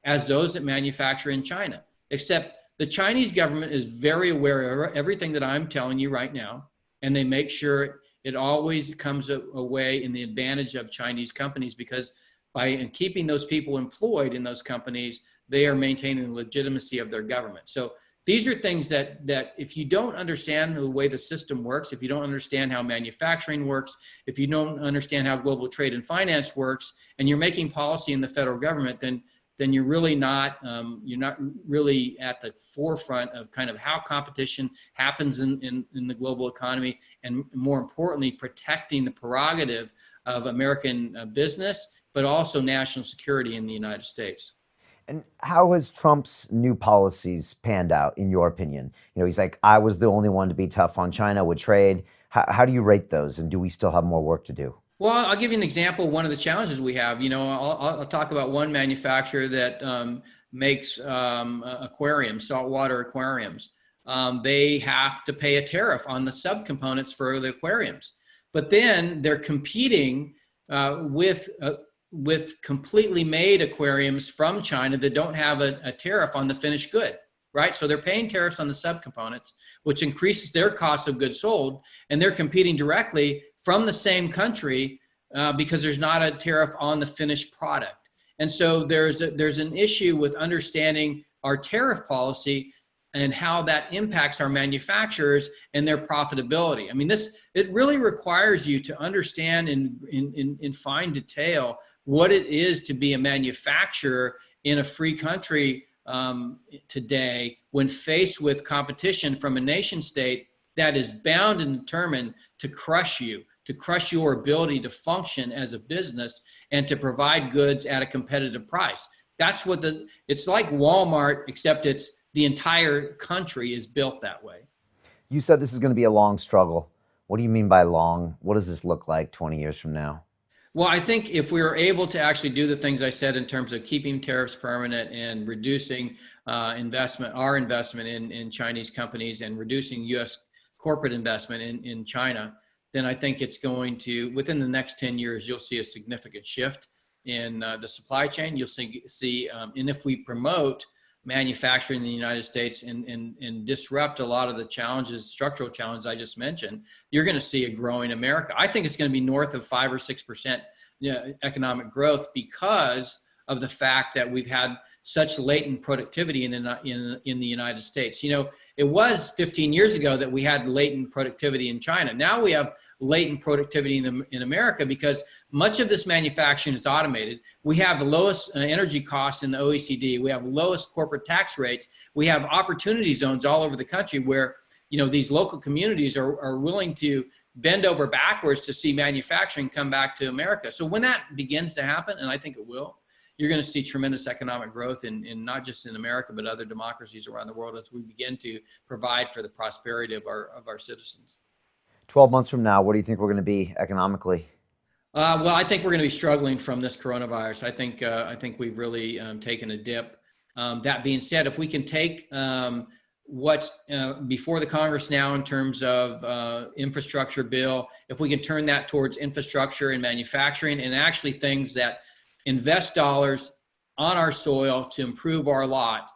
as those that manufacture in China, except the Chinese government is very aware of everything that I'm telling you right now, and they make sure it always comes away in the advantage of Chinese companies, because by keeping those people employed in those companies, they are maintaining the legitimacy of their government. So these are things that if you don't understand the way the system works, if you don't understand how manufacturing works, if you don't understand how global trade and finance works, and you're making policy in the federal government, then you're really not really at the forefront of kind of how competition happens in the global economy, and more importantly, protecting the prerogative of American business, but also national security in the United States. And how has Trump's new policies panned out, in your opinion? He's like, I was the only one to be tough on China with trade. How do you rate those, and do we still have more work to do? Well, I'll give you an example. One of the challenges we have, I'll talk about one manufacturer that makes aquariums, saltwater aquariums. They have to pay a tariff on the subcomponents for the aquariums, but then they're competing with completely made aquariums from China that don't have a tariff on the finished good, right? So they're paying tariffs on the subcomponents, which increases their cost of goods sold, and they're competing directly from the same country because there's not a tariff on the finished product. And so there's an issue with understanding our tariff policy and how that impacts our manufacturers and their profitability. I mean, it really requires you to understand in fine detail what it is to be a manufacturer in a free country today when faced with competition from a nation state that is bound and determined to crush your ability to function as a business and to provide goods at a competitive price. That's what it's like Walmart, except the entire country is built that way. You said this is going to be a long struggle. What do you mean by long? What does this look like 20 years from now? Well, I think if we were able to actually do the things I said in terms of keeping tariffs permanent and reducing our investment in Chinese companies and reducing U.S. corporate investment in China, then I think it's going to, within the next 10 years, you'll see a significant shift in the supply chain. You'll see and if we promote manufacturing in the United States and disrupt a lot of the structural challenges I just mentioned, you're going to see a growing America. I think it's going to be north of 5 or 6% economic growth because of the fact that we've had such latent productivity in the United States. You know, it was 15 years ago that we had latent productivity in China. Now we have latent productivity in America because much of this manufacturing is automated. We have the lowest energy costs in the OECD. We have lowest corporate tax rates. We have opportunity zones all over the country where, you know, these local communities are willing to bend over backwards to see manufacturing come back to America. So when that begins to happen, and I think it will, you're going to see tremendous economic growth in not just in America, but other democracies around the world as we begin to provide for the prosperity of our citizens. 12 months from now, what do you think we're going to be economically? Well, I think we're going to be struggling from this coronavirus. I think we've really taken a dip. That being said, if we can take what's before the Congress now in terms of infrastructure bill, if we can turn that towards infrastructure and manufacturing and actually things that invest dollars on our soil to improve our lot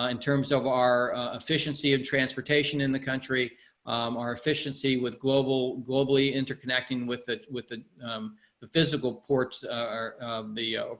in terms of our efficiency of transportation in the country, our efficiency with globally interconnecting with the physical ports,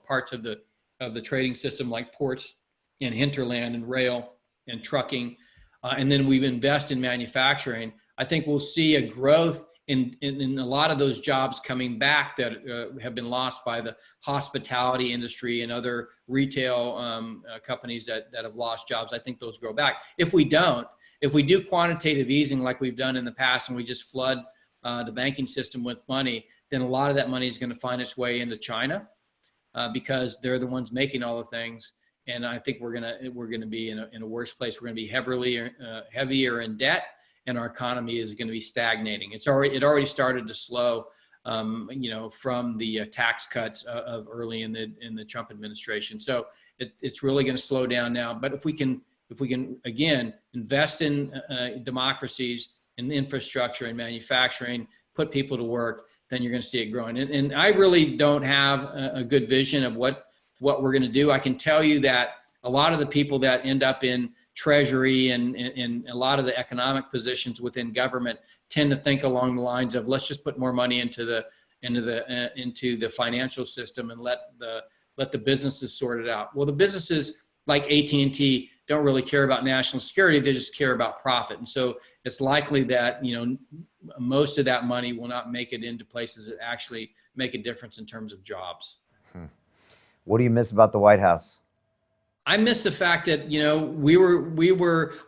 parts of the trading system like ports and hinterland and rail and trucking, and then we invest in manufacturing. I think we'll see a growth in a lot of those jobs coming back that have been lost by the hospitality industry and other retail companies that have lost jobs. I think those grow back. If we do quantitative easing like we've done in the past and we just flood the banking system with money, then a lot of that money is going to find its way into China because they're the ones making all the things. And I think we're gonna be in a worse place. We're going to be heavier in debt, and our economy is going to be stagnating. It already started to slow, you know, from the tax cuts of early in the Trump administration. So it's really going to slow down now. But if we can again invest in democracies and infrastructure and manufacturing, put people to work, then you're going to see it growing. And I really don't have a good vision of what we're going to do. I can tell you that a lot of the people that end up in Treasury and a lot of the economic positions within government tend to think along the lines of, let's just put more money into the financial system and let the businesses sort it out. Well, the businesses like AT&T don't really care about national security; they just care about profit. And so it's likely that, you know, most of that money will not make it into places that actually make a difference in terms of jobs. What do you miss about the White House? I miss the fact that, you know,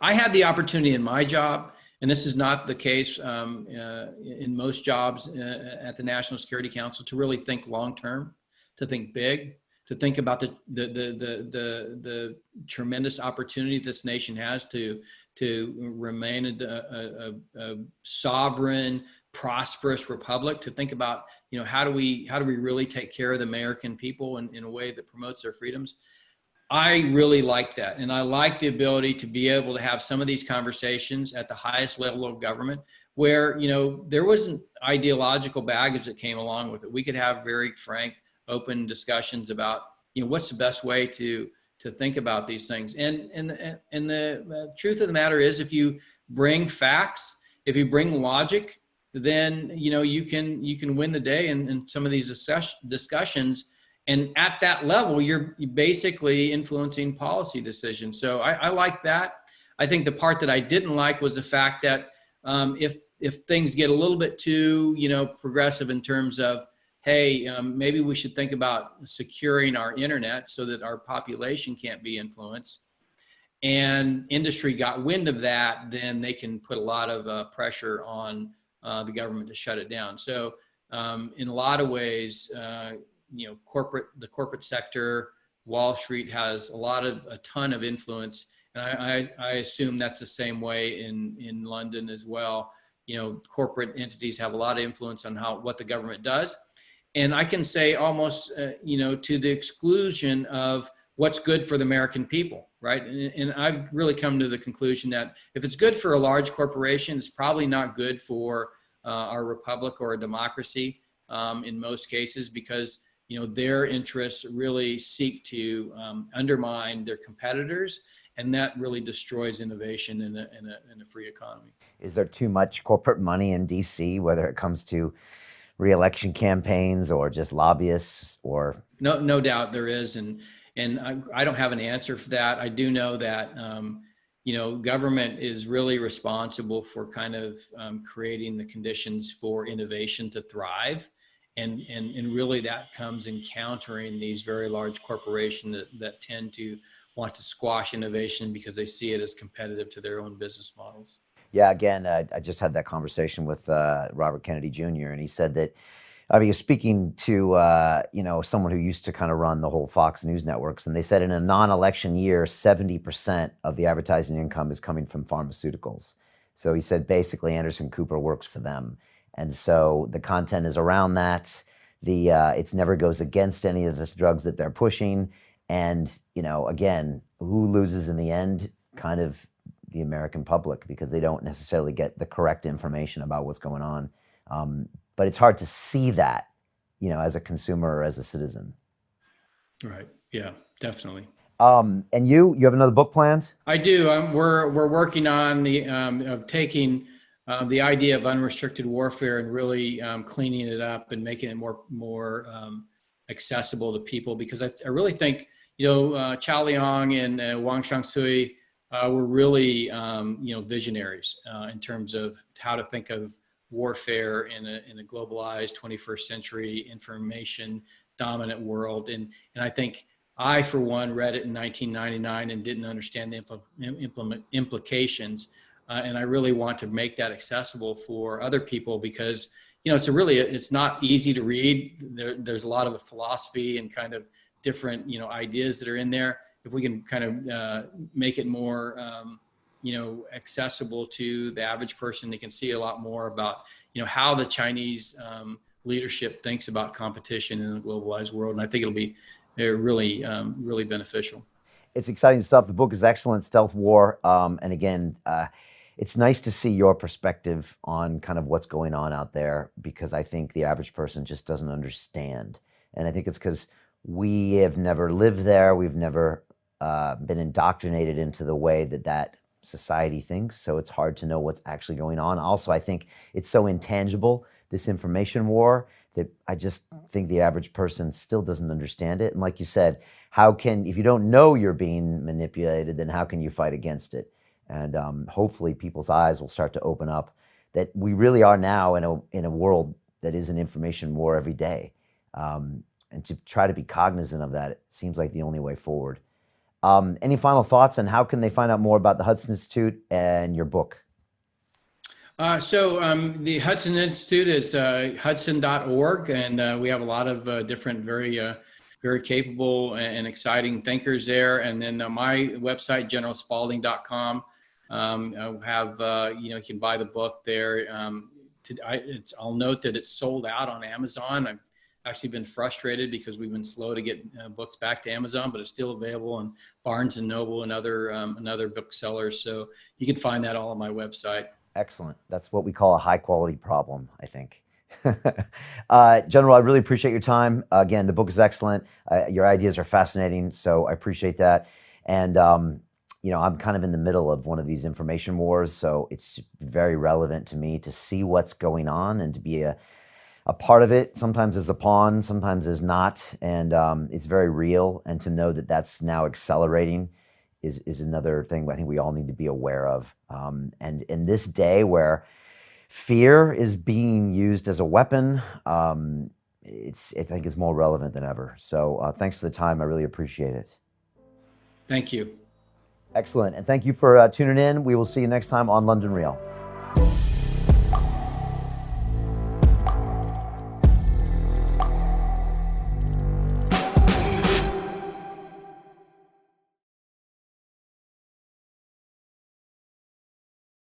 I had the opportunity in my job, and this is not the case in most jobs at the National Security Council, to really think long-term, to think big, to think about the tremendous opportunity this nation has to remain a sovereign, prosperous republic, to think about, you know, how do we really take care of the American people in a way that promotes their freedoms. I really like that. And I like the ability to be able to have some of these conversations at the highest level of government where, you know, there wasn't ideological baggage that came along with it. We could have very frank, open discussions about, you know, what's the best way to think about these things. And the truth of the matter is, if you bring facts, if you bring logic, then, you know, you can win the day in some of these discussions. And at that level, you're basically influencing policy decisions. So I like that. I think the part that I didn't like was the fact that if things get a little bit too, you know, progressive in terms of, hey, maybe we should think about securing our internet so that our population can't be influenced. and industry got wind of that, then they can put a lot of pressure on the government to shut it down. So in a lot of ways, the corporate sector, Wall Street has a ton of influence. And I assume that's the same way in London as well. Corporate entities have a lot of influence on what the government does. And I can say almost, to the exclusion of what's good for the American people, right? And I've really come to the conclusion that if it's good for a large corporation, it's probably not good for our republic or a democracy in most cases, because their interests really seek to undermine their competitors, and that really destroys innovation in a free economy. Is there too much corporate money in DC, whether it comes to re-election campaigns or just lobbyists? Or no doubt there is, and I don't have an answer for that. I do know that government is really responsible for kind of creating the conditions for innovation to thrive, and really that comes in countering these very large corporations that tend to want to squash innovation because they see it as competitive to their own business models. Yeah, again, I just had that conversation with Robert Kennedy Jr., and he said that, he was speaking to someone who used to kind of run the whole Fox News networks, and they said in a non-election year, 70% of the advertising income is coming from pharmaceuticals. So he said basically Anderson Cooper works for them, and so the content is around that. It never goes against any of the drugs that they're pushing, and again, who loses in the end? Kind of the American public, because they don't necessarily get the correct information about what's going on. But it's hard to see that, as a consumer or as a citizen. Right. Yeah, definitely. And you have another book planned? I do. We're working on of taking the idea of unrestricted warfare and really cleaning it up and making it more accessible to people, because I really think Chao Liang and Wang Shangsui were really visionaries in terms of how to think of warfare in a globalized 21st century information dominant world. And I think I, for one, read it in 1999 and didn't understand the implications. And I really want to make that accessible for other people, because it's not easy to read. There's a lot of philosophy and kind of different ideas that are in there. If we can kind of make it more accessible to the average person, they can see a lot more about how the Chinese leadership thinks about competition in a globalized world. And I think it'll be really beneficial. It's exciting stuff. The book is excellent, Stealth War. And again, it's nice to see your perspective on kind of what's going on out there, because I think the average person just doesn't understand. And I think it's because we have never lived there. We've never been indoctrinated into the way that society thinks. So it's hard to know what's actually going on. Also, I think it's so intangible, this information war, that I just think the average person still doesn't understand it. And like you said, if you don't know you're being manipulated, then how can you fight against it? And hopefully people's eyes will start to open up that we really are now in a world that is an information war every day. And to try to be cognizant of that, it seems like the only way forward. Any final thoughts, and how can they find out more about the Hudson Institute and your book? So the Hudson Institute is hudson.org, and we have a lot of different very capable and exciting thinkers there. And then my website, generalspalding.com, you can buy the book there. I'll note that it's sold out on Amazon. I've actually been frustrated because we've been slow to get books back to Amazon, but it's still available on Barnes and Noble and other booksellers. So you can find that all on my website. Excellent. That's what we call a high quality problem, I think. General, I really appreciate your time. Again, the book is excellent. Your ideas are fascinating, so I appreciate that. And I'm kind of in the middle of one of these information wars, so it's very relevant to me to see what's going on and to be a part of it, sometimes as a pawn, sometimes as not. And it's very real. And to know that that's now accelerating is another thing I think we all need to be aware of. And in this day where fear is being used as a weapon, I think it's more relevant than ever. So thanks for the time. I really appreciate it. Thank you. Excellent. And thank you for tuning in. We will see you next time on London Real.